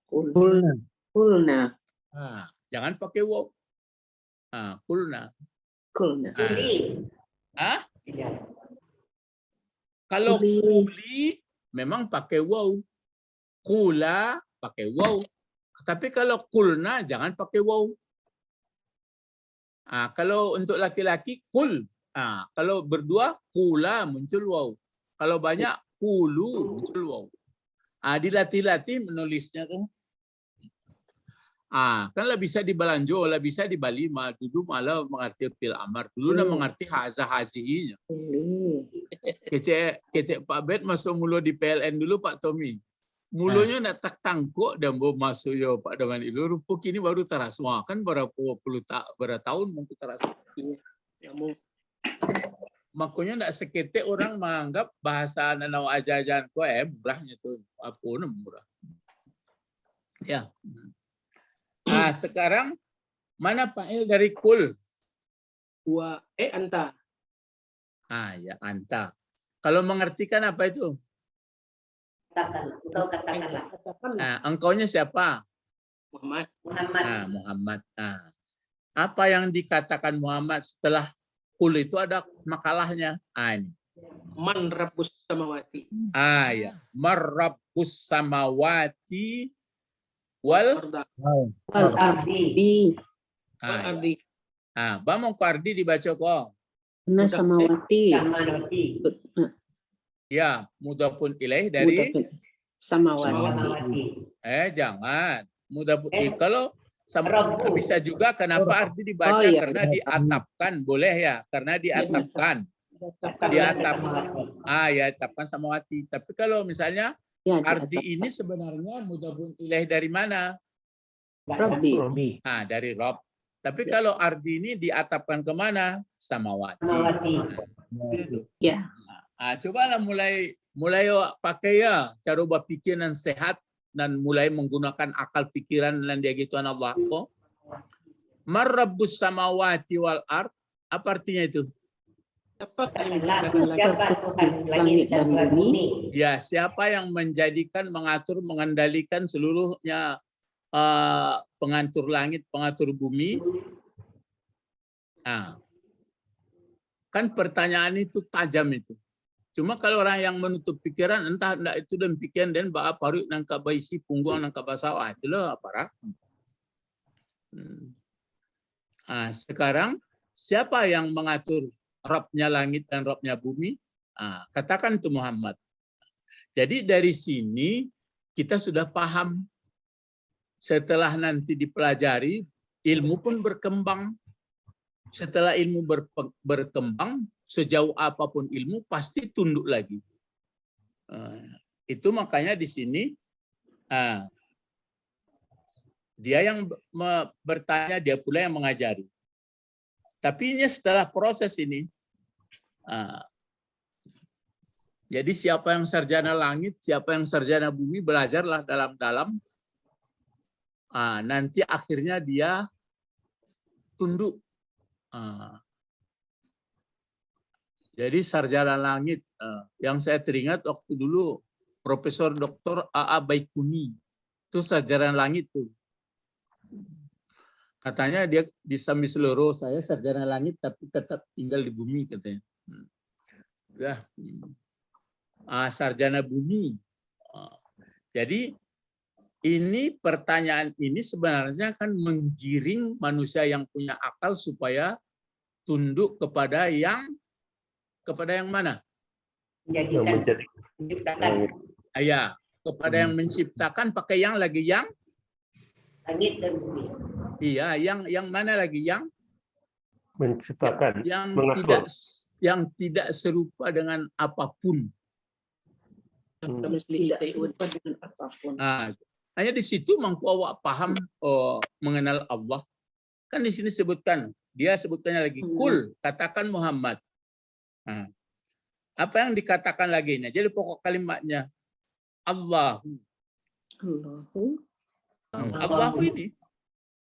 Kulna. jangan pakai waw. Kulna. Kulna. Kuli. Kalau kuli memang pakai waw. Kula pakai waw. Tapi kalau kulna jangan pakai waw. Kalau untuk laki-laki kul. Kalau berdua kula muncul waw. Kalau banyak kulu muncul waw. Dilatih-latih menulisnya tuh. Kan lah bisa di Balanjo, lah bisa di Bali, dulu malah mengerti fil amar, dulu nak mengerti haza hazihinya. Kecek Pak Bet masuk mulu di PLN dulu Pak Tommy. Mulunya nak tak tangkuk dan bawa masuk yo Pak Daman itu rupa kini baru teras. Wah, kan berapa tahun mungkin teras. Makanya nak seketik orang menganggap bahasa nanau ajajan ko murahnya tuh. Apa murah. Ya. Sekarang mana fa'il dari kul? Anta. Ya anta. Kalau mengertikan apa itu? Katakan, engkau katakanlah. Engkaunya siapa? Muhammad. Muhammad. Apa yang dikatakan Muhammad setelah kul itu ada makalahnya. Ini. Man rabbus samawati. Ya. Man rabbus samawati wal ardi. Ardi. Bamong Ardi dibaca kok. Benar samawati. Ya, mudhafun ilaih dari samawati. Jangan. Mudhafun kalau sama bisa juga kenapa arti dibaca karena diatapkan, boleh ya, karena diatapkan. Atapkan samawati. Tapi kalau misalnya arti ini sebenarnya mudhafun ilaih dari mana? Rabbi. Dari Rob. Tapi kalau arti ini diatapkan kemana? Samawati. Ya. Cobalah mulai pakai ya cara berpikir yang sehat dan mulai menggunakan akal pikiran dan dia gituan Allah. Marabbus samawati wal ard, apa artinya itu? Siapa Tuhan langit dan bumi? Ya, siapa yang menjadikan, mengatur, mengendalikan seluruhnya pengatur langit, pengatur bumi? Kan pertanyaan itu tajam itu. Cuma kalau orang yang menutup pikiran, entah enggak itu dan pikiran dan ba'a parut nangka baisi punggung nangka basawah itulah aparat. Sekarang siapa yang mengatur Rabbnya langit dan Rabbnya bumi? Katakan itu Muhammad. Jadi dari sini kita sudah paham. Setelah nanti dipelajari, ilmu pun berkembang. Setelah ilmu berkembang, sejauh apapun ilmu pasti tunduk lagi. Itu makanya di sini dia yang bertanya, dia pula yang mengajari. Tapi ini setelah proses ini, jadi siapa yang sarjana langit, siapa yang sarjana bumi, belajarlah dalam-dalam. Nanti akhirnya dia tunduk. Jadi sarjana langit yang saya teringat waktu dulu Profesor Dr. A.A. Baikuni itu sarjana langit tuh. Katanya dia di Sami seluruh, saya sarjana langit tapi tetap tinggal di bumi katanya. Sarjana bumi. Jadi ini pertanyaan ini sebenarnya kan menggiring manusia yang punya akal supaya tunduk kepada yang mana? Menciptakan. Kepada yang menciptakan pakai yang lagi yang langit dan bumi. Iya, yang mana lagi yang menciptakan, yang tidak serupa dengan apapun. Tidak serupa dengan apapun. Hanya di situ mampu awak paham mengenal Allah. Kan di sini dia sebutkannya lagi kul, katakan Muhammad. Apa yang dikatakan lagi ini? Jadi pokok kalimatnya Allahu. Allahu ini.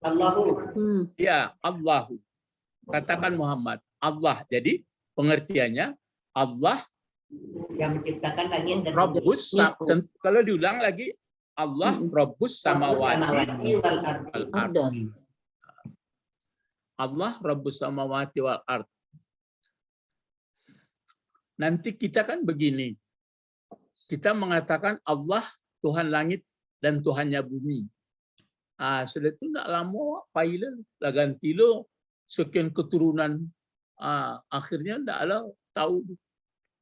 Allahu. Ya, Allahu. Katakan Muhammad. Allah. Jadi pengertiannya Allah yang menciptakan langit dan Rabbus. Kalau diulang lagi Allah Rabbus samawati wal ard. Allah Rabbus samawati wal ard. Nanti kita kan begini. Kita mengatakan Allah Tuhan langit dan Tuhannya bumi. Sudah itu tidak lama pailah ganti lo sekian keturunan. Akhirnya tidaklah tahu.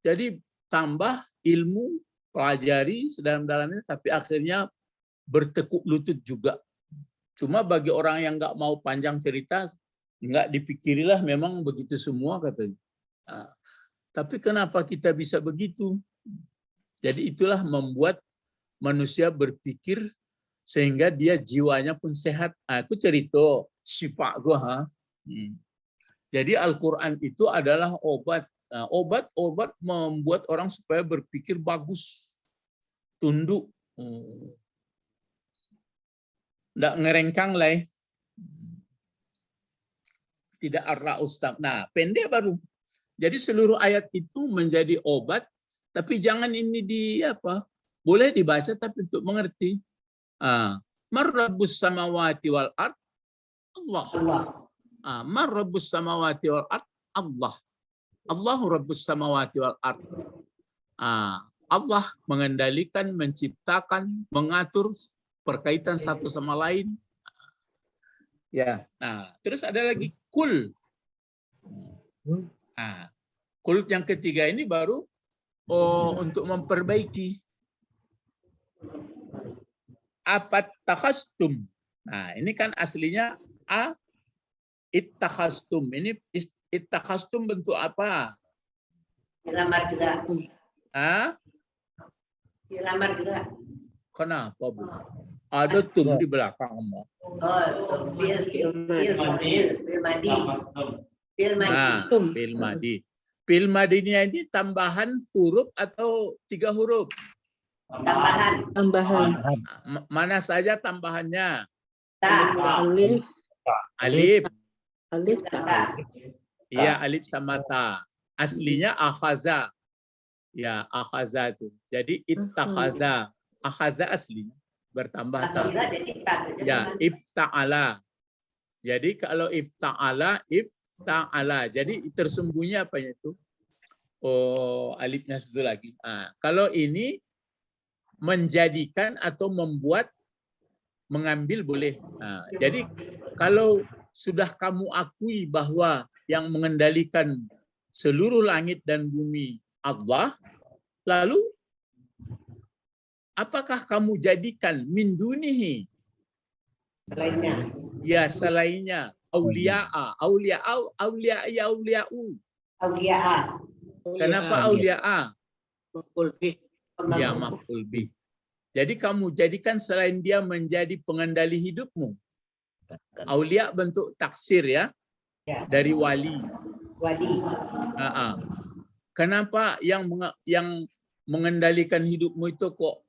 Jadi tambah ilmu, pelajari sedalam-dalamnya, tapi akhirnya bertekuk lutut juga. Cuma bagi orang yang nggak mau panjang cerita, nggak dipikirilah memang begitu semua katanya. Tapi kenapa kita bisa begitu? Jadi itulah membuat manusia berpikir sehingga dia jiwanya pun sehat. Aku cerita syifa gua. Jadi Al-Quran itu adalah obat. Obat membuat orang supaya berpikir bagus, tunduk, tidak ngerengkang lah, tidak arla ustaz. Nah, pendek baru. Jadi seluruh ayat itu menjadi obat, tapi jangan ini boleh dibaca tapi untuk mengerti. Man rabbus samawati wal ard? Allah. Man rabbus samawati wal ard? Allah. Allahu rabbus samawati wal ard. Allah mengendalikan, menciptakan, mengatur berkaitan satu sama lain. Ya. Nah, terus ada lagi kul. Kul yang ketiga ini baru untuk memperbaiki. Apat takhastum. Nah, ini kan aslinya ittakhastum. Ini ittakhastum bentuk apa? Dilamar juga. Dilamar juga. Kenapa, Bu? Ada tum di belakang. Fil madi. Fil madinya ini tambahan huruf atau 3 huruf? Tambahan. Mana saja tambahannya? Alif. Alif. Alif. Iya, alif sama ta. Aslinya akhaza. Ya, akhaza itu. Jadi ittakhaza. Akhaza aslinya bertambah ta. Ya, ifta'ala. Jadi kalau ifta'ala, jadi tersembunyi apa itu? Alifnya satu lagi. Kalau ini menjadikan atau membuat, mengambil boleh. Jadi kalau sudah kamu akui bahwa yang mengendalikan seluruh langit dan bumi Allah, lalu apakah kamu jadikan min dunihi? Selainnya. Ya, selainnya. Aulia'a. Aulia'u. Kenapa aulia'a? Ya, maf'ul bih. Jadi kamu jadikan selain dia menjadi pengendali hidupmu. Aulia bentuk taksir ya. Dari wali. Kenapa yang mengendalikan hidupmu itu kok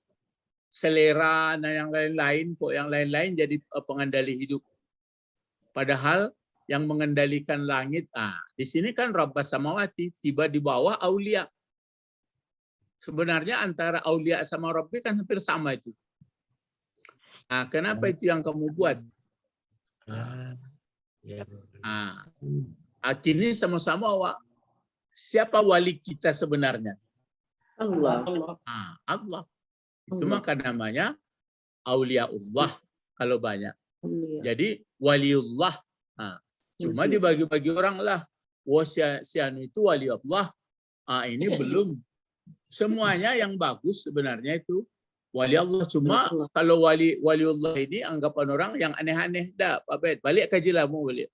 selera dan yang lain-lain, kok yang lain-lain jadi pengendali hidup? Padahal yang mengendalikan langit, di sini kan Rabbas Samawati, tiba di bawah aulia. Sebenarnya antara aulia sama Rabbi kan hampir sama itu. Kenapa itu yang kamu buat? Kini sama-sama siapa wali kita sebenarnya? Allah. Allah. Itu maka namanya auliaullah kalau banyak. Jadi waliullah. Cuma dibagi-bagi orang lah. Sianu itu waliullah. Ini belum. Semuanya yang bagus sebenarnya itu wali Allah. Cuma kalau waliullah ini anggapan orang yang aneh-aneh. Dah, Pak Bet, balik kaji lah mu balik.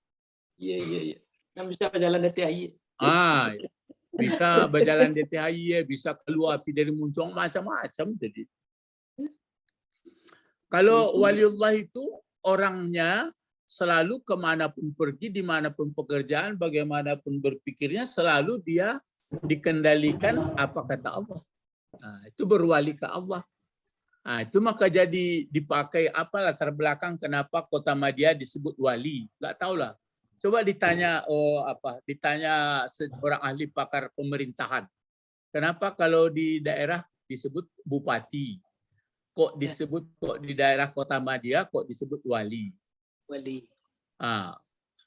Iya. Yang bisa berjalan di THI. Bisa berjalan di THI, bisa keluar api dari muncung, macam-macam jadi. Kalau waliullah itu orangnya selalu kemanapun pergi, dimanapun pekerjaan, bagaimanapun berpikirnya, selalu dia dikendalikan apa kata Allah. Itu berwali ke Allah. Itu maka jadi dipakai apa latar belakang kenapa Kota Madia disebut wali. Nggak tahu lah. Coba ditanya ditanya seorang ahli pakar pemerintahan. Kenapa kalau di daerah disebut bupati? Kok di daerah Kota Madia kok disebut wali? Wali.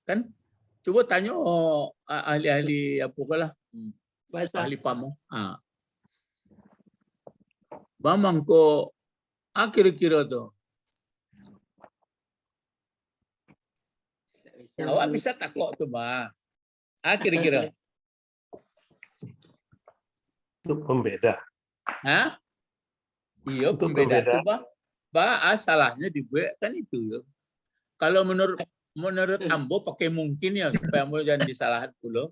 Kan coba tanya ahli-ahli apalah. Bahasa. Ahli pamo. Bamang ko kira-kira tu. Awak bisa takut tuh, Bah. Kira-kira. Itu pembeda. Hah? Iya, Itu pembeda pembeda. tuh, Bah. Bah, salahnya dibuat kan itu. Ya. Kalau menurut Ambo pakai mungkin ya supaya Ambo jangan disalahan dulu.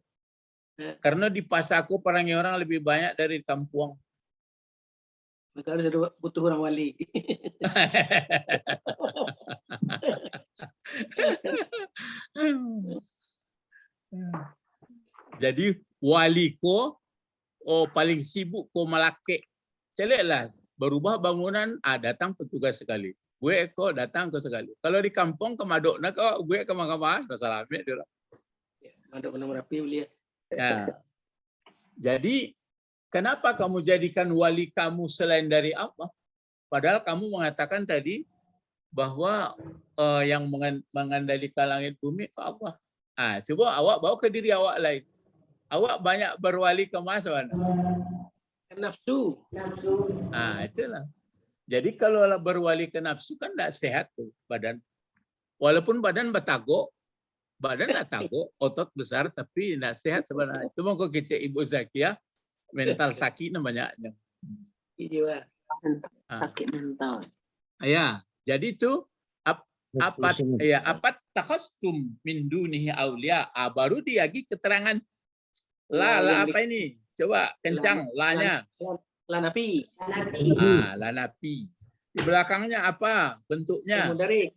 Karena di pasaku orangnya orang lebih banyak dari kampung. Maka harus ada butuh orang wali. Jadi waliko paling sibuk ko malake. Celeklah berubah bangunan, datang petugas sekali. Gue kok datang ke sekali. Kalau di kampung ke Madokna kok gue ke Mahkamah masalah dia. Mandok kena Merapi beli. Ya. Jadi kenapa kamu jadikan wali kamu selain dari Allah? Padahal kamu mengatakan tadi bahwa yang mengendalikan langit bumi ke Allah. Coba awak bawa ke diri awak lain. Awak banyak berwali ke mana? Nafsu. Itulah. Jadi kalau berwali ke nafsu kan tidak sehat tuh badan. Walaupun badan batagok, badan tidak tago, otot besar tapi tidak sehat sebenarnya. Itu mau kecil Ibu Zakia, mental sakit namanya. Iya. Sakit mental. Ya, jadi itu apa takhastum min dunihi aulia. Baru diagi keterangan la apa ini? Coba kencang lanya. Lanapi. Lanapi. Di belakangnya apa bentuknya? Mudari.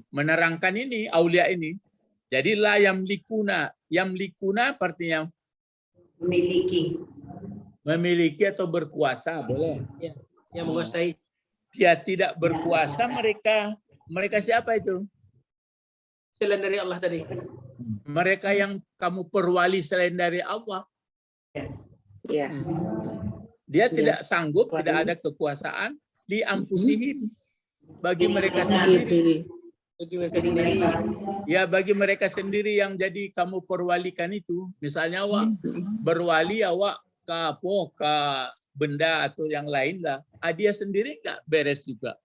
Menerangkan ini aulia ini. Jadi la yamlikuna artinya memiliki atau berkuasa, boleh. Yang menguasai. Dia tidak berkuasa, mereka siapa itu? Selain dari Allah tadi. Mereka yang kamu perwali selain dari Allah. Ya. Dia tidak sanggup, tidak ada kekuasaan di ampusihim bagi mereka sendiri. Bagi mereka sendiri. Ya, bagi mereka sendiri yang jadi kamu perwalikan itu. Misalnya awak berwali, awak ke benda atau yang lain lah. Dia sendiri nggak beres juga.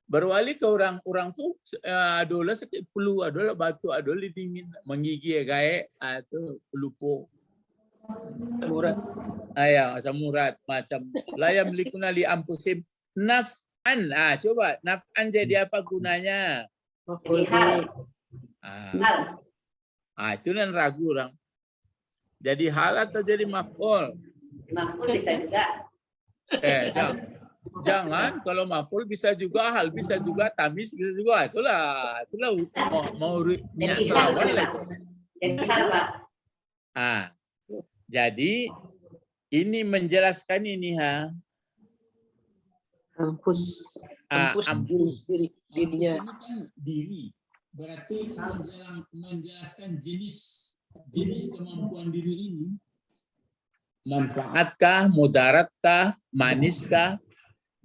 Berwali ke orang tuh adolah sakit flu, adolah batuk, adolah dingin, menggigil gaek, itu pelupo. Murad. Asam urat macam layam likuna li ampusim naf'an. Coba naf'an jadi apa gunanya? Jadi hal. Itu kan ragu orang. Jadi hal atau jadi maf'ul? Maf'ul bisa juga. Jangan kalau maf'ul bisa juga, hal bisa juga, tamis bisa juga. Itulah mau minyak selawan lah. Jadi hal, Pak. Jadi ini menjelaskan ini Ampus. Ampus dirinya. Ini kan diri. Berarti menjelaskan jenis kemampuan diri ini. Manfaatkah, mudaratkah, maniskah?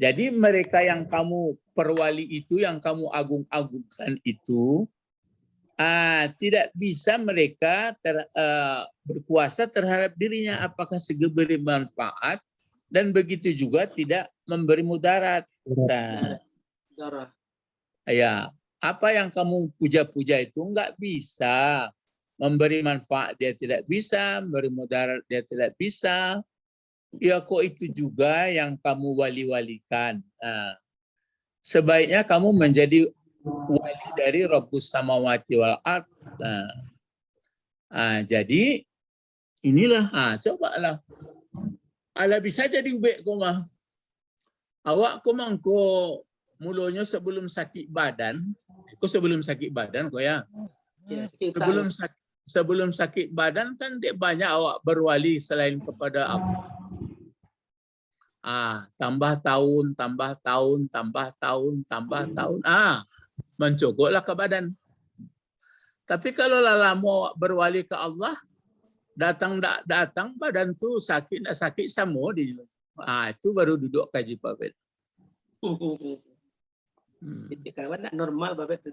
Jadi mereka yang kamu perwali itu, yang kamu agung-agungkan itu, tidak bisa mereka berkuasa terhadap dirinya, apakah segi beri manfaat dan begitu juga tidak memberi mudarat. Apa yang kamu puja-puja itu enggak bisa memberi manfaat, dia tidak bisa memberi mudarat, dia tidak bisa. Ya kok itu juga yang kamu wali-walikan. Sebaiknya kamu menjadi wali dari Rabbus Samawati wal Ard. Jadi inilah, cobalah. Ala bisa jadi ubek koma. Awak komangko mulanya sebelum sakit badan. Kau sebelum sakit badan kau ya. Sebelum sakit badan kan dia banyak awak berwali selain kepada Allah. Tambah tahun. Mencogoklah ke badan. Tapi kalau lama berwali ke Allah, datang badan tu sakit tak sakit sama dia. Itu baru duduk kaji Babet. Kawan nak normal Babet tu.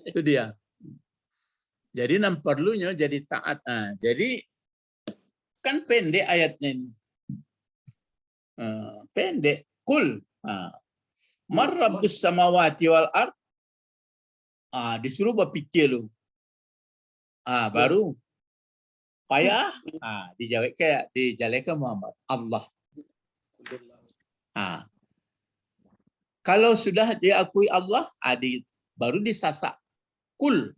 Itu dia. Jadi perlunya jadi taat. Jadi kan pendek ayatnya ini. Pendek. Kul. Man Rabbus Samawati wal Ard. Disuruh berpikir lu. Baru payah dijalankan Muhammad Allah. Kalau sudah diakui Allah, baru disasak. Kul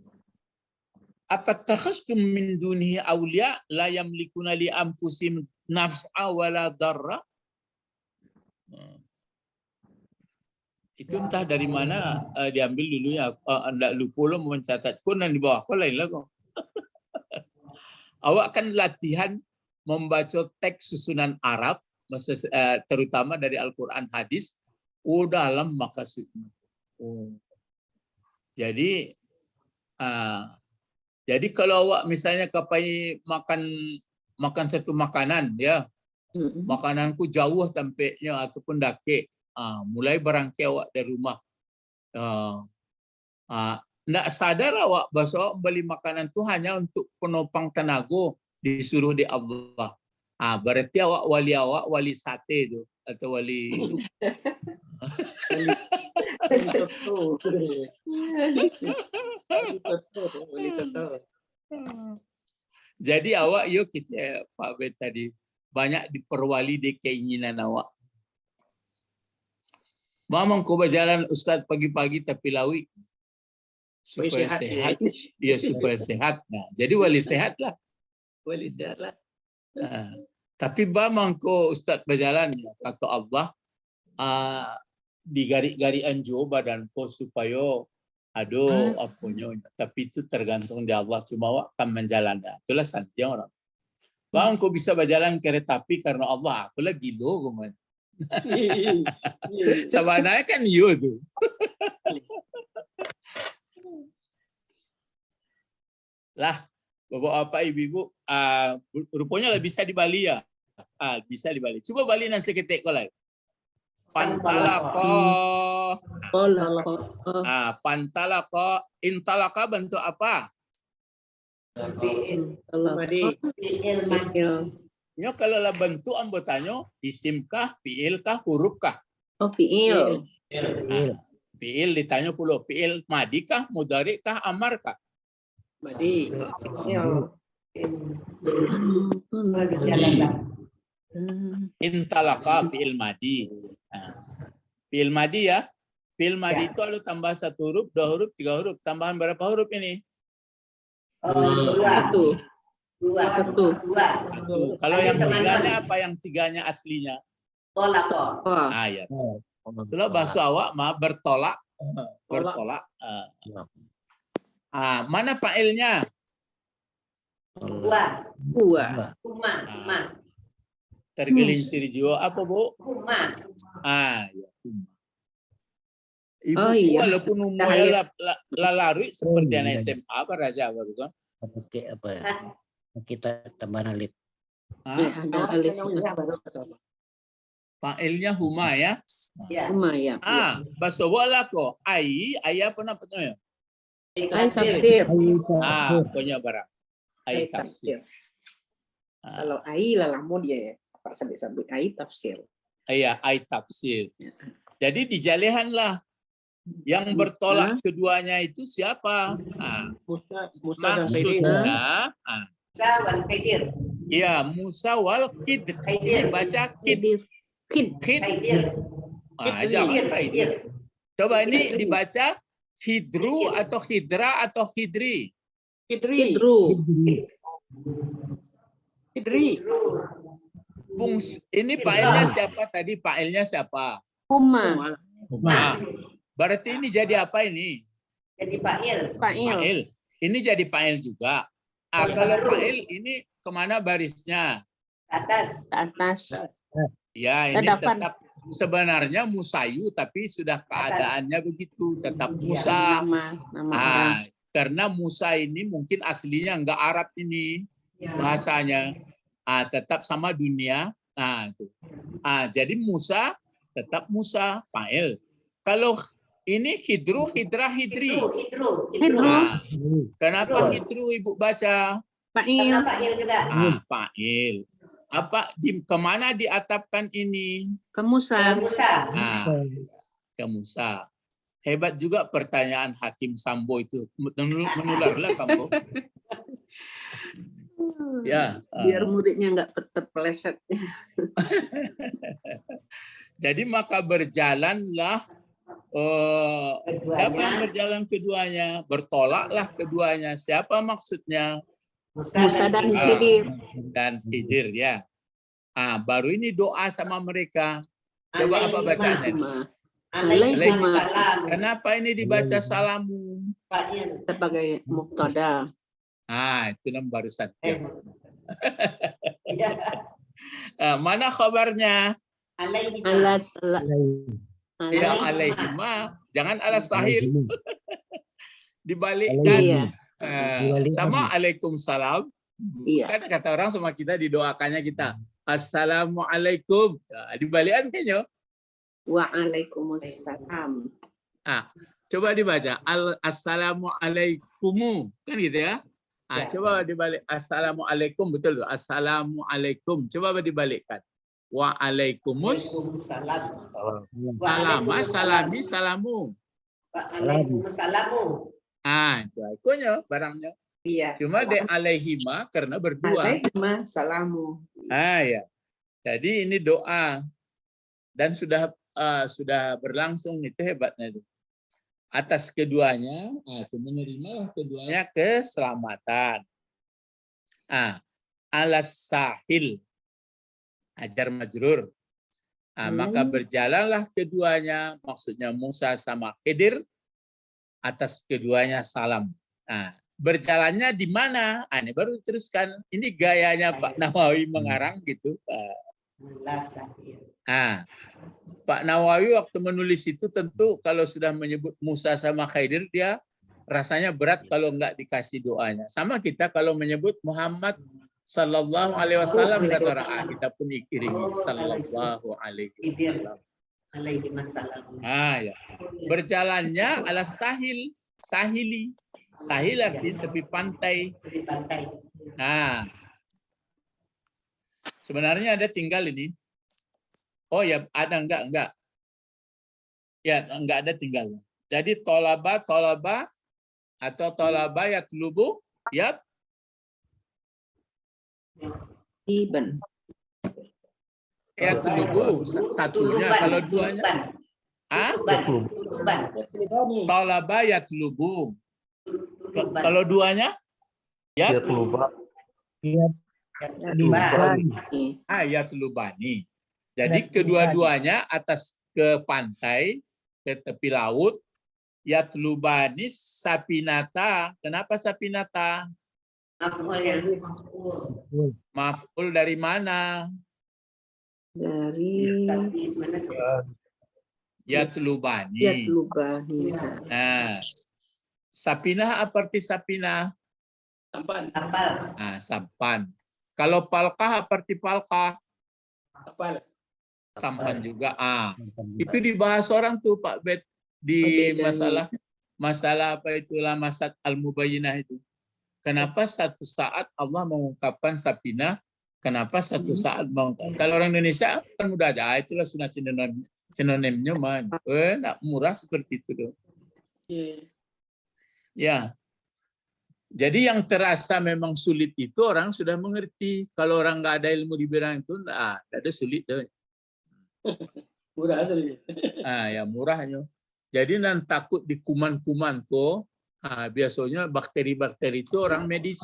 atattakhastum min dunihi awliya la yamlikuna li anfusihim naf'a wala darra. Itu entah dari mana diambil dulunya. Enggak lupa lo mencatat Quran di bawah. Kau lain lah kau. Awak kan latihan membaca teks susunan Arab, terutama dari Al-Quran hadis. Dalam maksudnya. Jadi kalau awak misalnya kapai makan satu makanan, ya, makananku jauh tampaknya ataupun dake, mulai berangkai awak dari rumah, nggak sadar awak bahwa awak beli makanan itu hanya untuk penopang tenaga disuruh di Allah. Berarti awak wali sate itu atau wali Jadi awak yuk kita Pak Bet tadi banyak diperwali di keinginan awak. Mamang kau berjalan Ustaz pagi-pagi tapi lawi supaya sehat. Ya supaya sehat. Nah, jadi wali sehat lah. Wali sehat lah. Tapi mamang kau Ustaz berjalan kata Allah digarik-garikan juga badan kau supaya apanya. Tapi itu tergantung di Allah. Cuma awak akan menjalan. Itulah santai orang. Bang, kau bisa berjalan kereta api karena Allah. Aku lagi gilo, kemana? Sebenarnya kan you tuh. Lah, bapak-bapak, ibu-ibu, rupanya lah bisa di Bali ya. Bisa di Bali. Coba Bali nanti ketik kau lagi. Pantalako. Pantalako. Intalaka bentuk apa? Nyo kalau lah bentuk anggotanya isimkah, fiilkah, hurufkah? Fiil. Fiil ditanya pula fiil madikah, mudharikah, amarkah? Madi. Intalaka fiil madi. Fiil madi ya. Fiil madi itu ada tambah 1 huruf, 2 huruf, 3 huruf. Tambahan berapa huruf ini? 1. 1. Kalau yang tiganya apa yang tiganya aslinya? Tolak. Ya. Kalau bahasa awak bertolak. Bertolak. Mana fa'ilnya? Kuma. Tergelincir jiwa apa, Bu? Kuma. Ya, kuma. Ibu walaupun umurnya larut seperti anak SMA beraja bukan? Pakai apa ya? Kita tambah alif. Ada alif. Fa'ilnya huma ya. Huma ya. Bahasa wala ko ai apa namanya? Ai tafsir. Punya barang. Ai tafsir. Kalau ai lah mau dia ya. Pak sabit-sabit ai tafsir. Iya, ai tafsir. Jadi dijalehanlah yang bertolak keduanya itu siapa? Maksudnya Musa wal Khidir. Ya, Musa wal Khidir. Ini baca Khidir. Jangan Khidir. Coba ini dibaca Hidru atau Hidra atau Hidri. Hidru. Ini fa'ilnya siapa tadi? Fa'ilnya siapa? Huma. Berarti ini jadi apa ini? Jadi fa'il. Ini jadi fa'il juga. Kalau fa'il ini kemana barisnya? Atas. Ya, ini tetap sebenarnya Musayu, tapi sudah keadaannya begitu, tetap Musa. Nama Karena Musa ini mungkin aslinya enggak Arab ini bahasanya. Tetap sama dunia. Jadi Musa tetap Musa, fa'il. Kalau ini Hidru, Hidra, Hidri. Kenapa Hidru Ibu baca? Fa'il. Fa'il. Kemana diatapkan ini? Ke Musa. Ke Musa. Hebat juga pertanyaan Hakim Sambo itu. Menularlah kamu. Ya. Biar muridnya nggak terpeleset. Jadi maka berjalanlah. Siapa yang berjalan keduanya? Bertolaklah keduanya. Siapa maksudnya? Musa dan Khidir. Dan Khidir ya. Baru ini doa sama mereka. Coba apa bacanya? Alaihima. Kenapa ini dibaca salamu? Sebagai mubtada. Itu yang barusan. Mana kabarnya? Ya alaihima. Jangan ala sahil. Dibalikkan. Iya. Sama Waalaikumsalam. Iya. Kan kata orang sama kita didoakannya kita Assalamualaikum. Dibalikkan kayaknya. Waalaikumsalam. Coba dibaca Assalamualaikum. Kan gitu ya. Coba dibalik Assalamualaikum, betul tuh. Assalamualaikum. Coba dibalikkan. Waalaikumsalam. Salami salamu. Waalaikumsalam. Itu akunya barangnya. Iya. Cuma de alaihima karena berdua. Alaihima salamu. Ya. Jadi ini doa dan sudah berlangsung, itu hebatnya itu. Atas keduanya, itu menerimalah keduanya keselamatan. Alas sahil ajar majrur. Maka berjalanlah keduanya, maksudnya Musa sama Khidir, atas keduanya salam. Berjalannya di mana? Ini baru diteruskan. Ini gayanya Pak Nawawi mengarang gitu. Pak Nawawi waktu menulis itu tentu kalau sudah menyebut Musa sama Khidir, dia rasanya berat kalau enggak dikasih doanya. Sama kita kalau menyebut Muhammad Sallallahu Alaihi Wasallam, kata orang kita pun iringi Sallallahu Alaihi Wasallam. Ya. Berjalannya ala sahil, sahili. Sahil artinya tepi pantai. Sebenarnya ada tinggal ini. Oh ya, ada enggak. Ya, enggak ada tinggal. Jadi tolaba atau tolaba yatlubu Iban. Yatlubu satunya, kalau duanya tolaba yatlubu. Kalau duanya yatlubani. Jadi kedua-duanya atas ke pantai, ke tepi laut, yatlubani sapinata. Kenapa sapinata? Maf'ul dari mana? Dari yatlubani. Sapinah apa arti sapinah? Sampan. Sampan. Kalau palkah apa arti palkah? Kapal. Sampan juga. Itu dibahas orang tuh Pak Bet di masalah apa itulah masad al-mubayyinah itu. Kenapa satu saat Allah mengungkapkan sapinah? Kenapa satu saat kalau orang Indonesia kan mudah aja, itulah sunnah sinonimnya mah. Nak murah seperti itu dong. Ya. Jadi yang terasa memang sulit itu orang sudah mengerti. Kalau orang nggak ada ilmu di bidang itu, nggak ada sulit deh. Murah aja. Ya murahnya. Jadi nan takut di kuman-kuman kok. Biasanya bakteri-bakteri itu orang medis.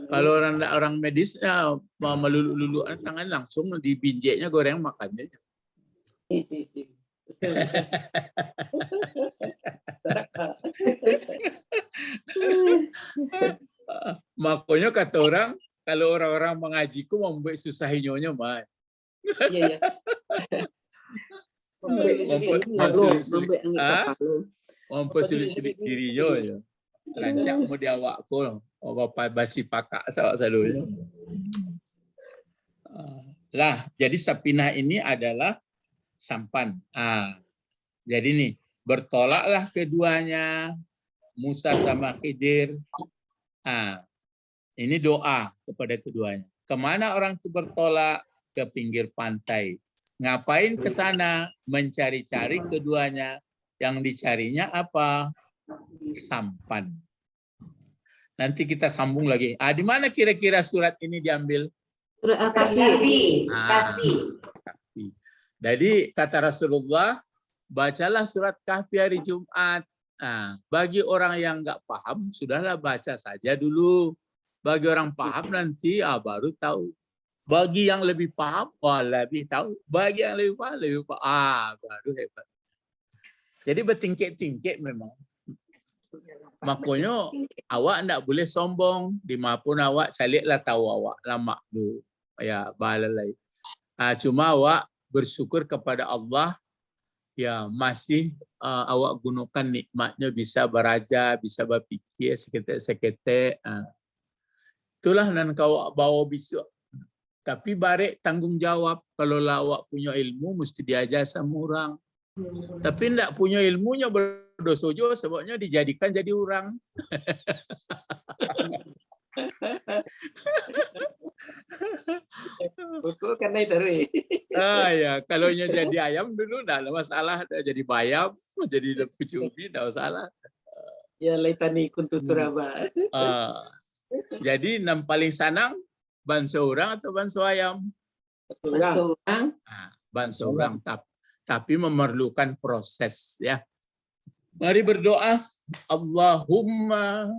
Kalau orang medis mau melulu-lulu tangan langsung dibinjeknya goreng makannya. Makanya kata orang, kalau orang-orang mengajiku mau membuat susah nyonya mah. Iya. Mempersulit dirinya ya. Rancak mau diawakku, bapak basi pakak salunya. Lah, jadi sapinah ini adalah sampan. Jadi nih, bertolaklah keduanya, Musa sama Khidir. Ini doa kepada keduanya. Kemana orang itu bertolak? Ke pinggir pantai. Ngapain ke sana? Mencari-cari keduanya. Yang dicarinya apa? Sampan. Nanti kita sambung lagi. Di mana kira-kira surat ini diambil? Surat Al-Kahfi. Kahfi. Ah. Kahfi. Jadi kata Rasulullah, bacalah surat Kahfi hari Jumat. Bagi orang yang nggak paham, sudahlah baca saja dulu. Bagi orang paham nanti baru tahu. Bagi yang lebih paham, lebih tahu. Bagi yang lebih paham, baru hebat. Jadi bertingkik-tingkik memang. Makanya awak ndak boleh sombong. Dimanapun awak, salihlah tahu awak lama dulu. Ya, balalai. Cuma awak bersyukur kepada Allah, ya masih awak gunakan nikmatnya, bisa beraja, bisa berpikir seketek-seketek. Itulah nan kau bawa besok. Tapi barek tanggung jawab. Kalau awak punya ilmu, mesti diajar sama orang. Tapi tidak punya ilmunya berdosa juga, sebabnya dijadikan jadi orang. Betul karena itu. Ya, kalau jadi ayam dulu tidak ada masalah, jadi bayam, jadi pucumi tidak masalah. Ya laitani kuntu turaba. Jadi yang paling sanang banso orang atau banso ayam? Seorang. Banso orang, tapi memerlukan proses ya. Mari berdoa. Allahumma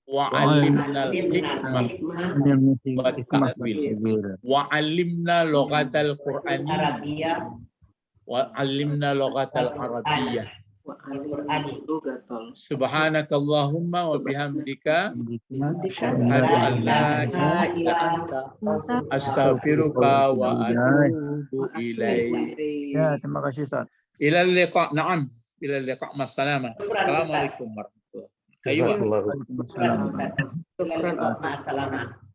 wa'allimna al-hikmah wa ta'wil wa'allimna lughatal qur'aniyah wa'allimna lughatal arabiyyah. Subhanakallahumma wa bihamdika asyhadu an la ilaha illa anta astaghfiruka wa atubu ilaik. Ya, terima kasih Ustaz. Ila liqa. Na'am. Ila liqa. Masalama. Assalamualaikum warahmatullahi wabarakatuh. Jazakallahu. Waalaikumsalam. Assalamualaikum.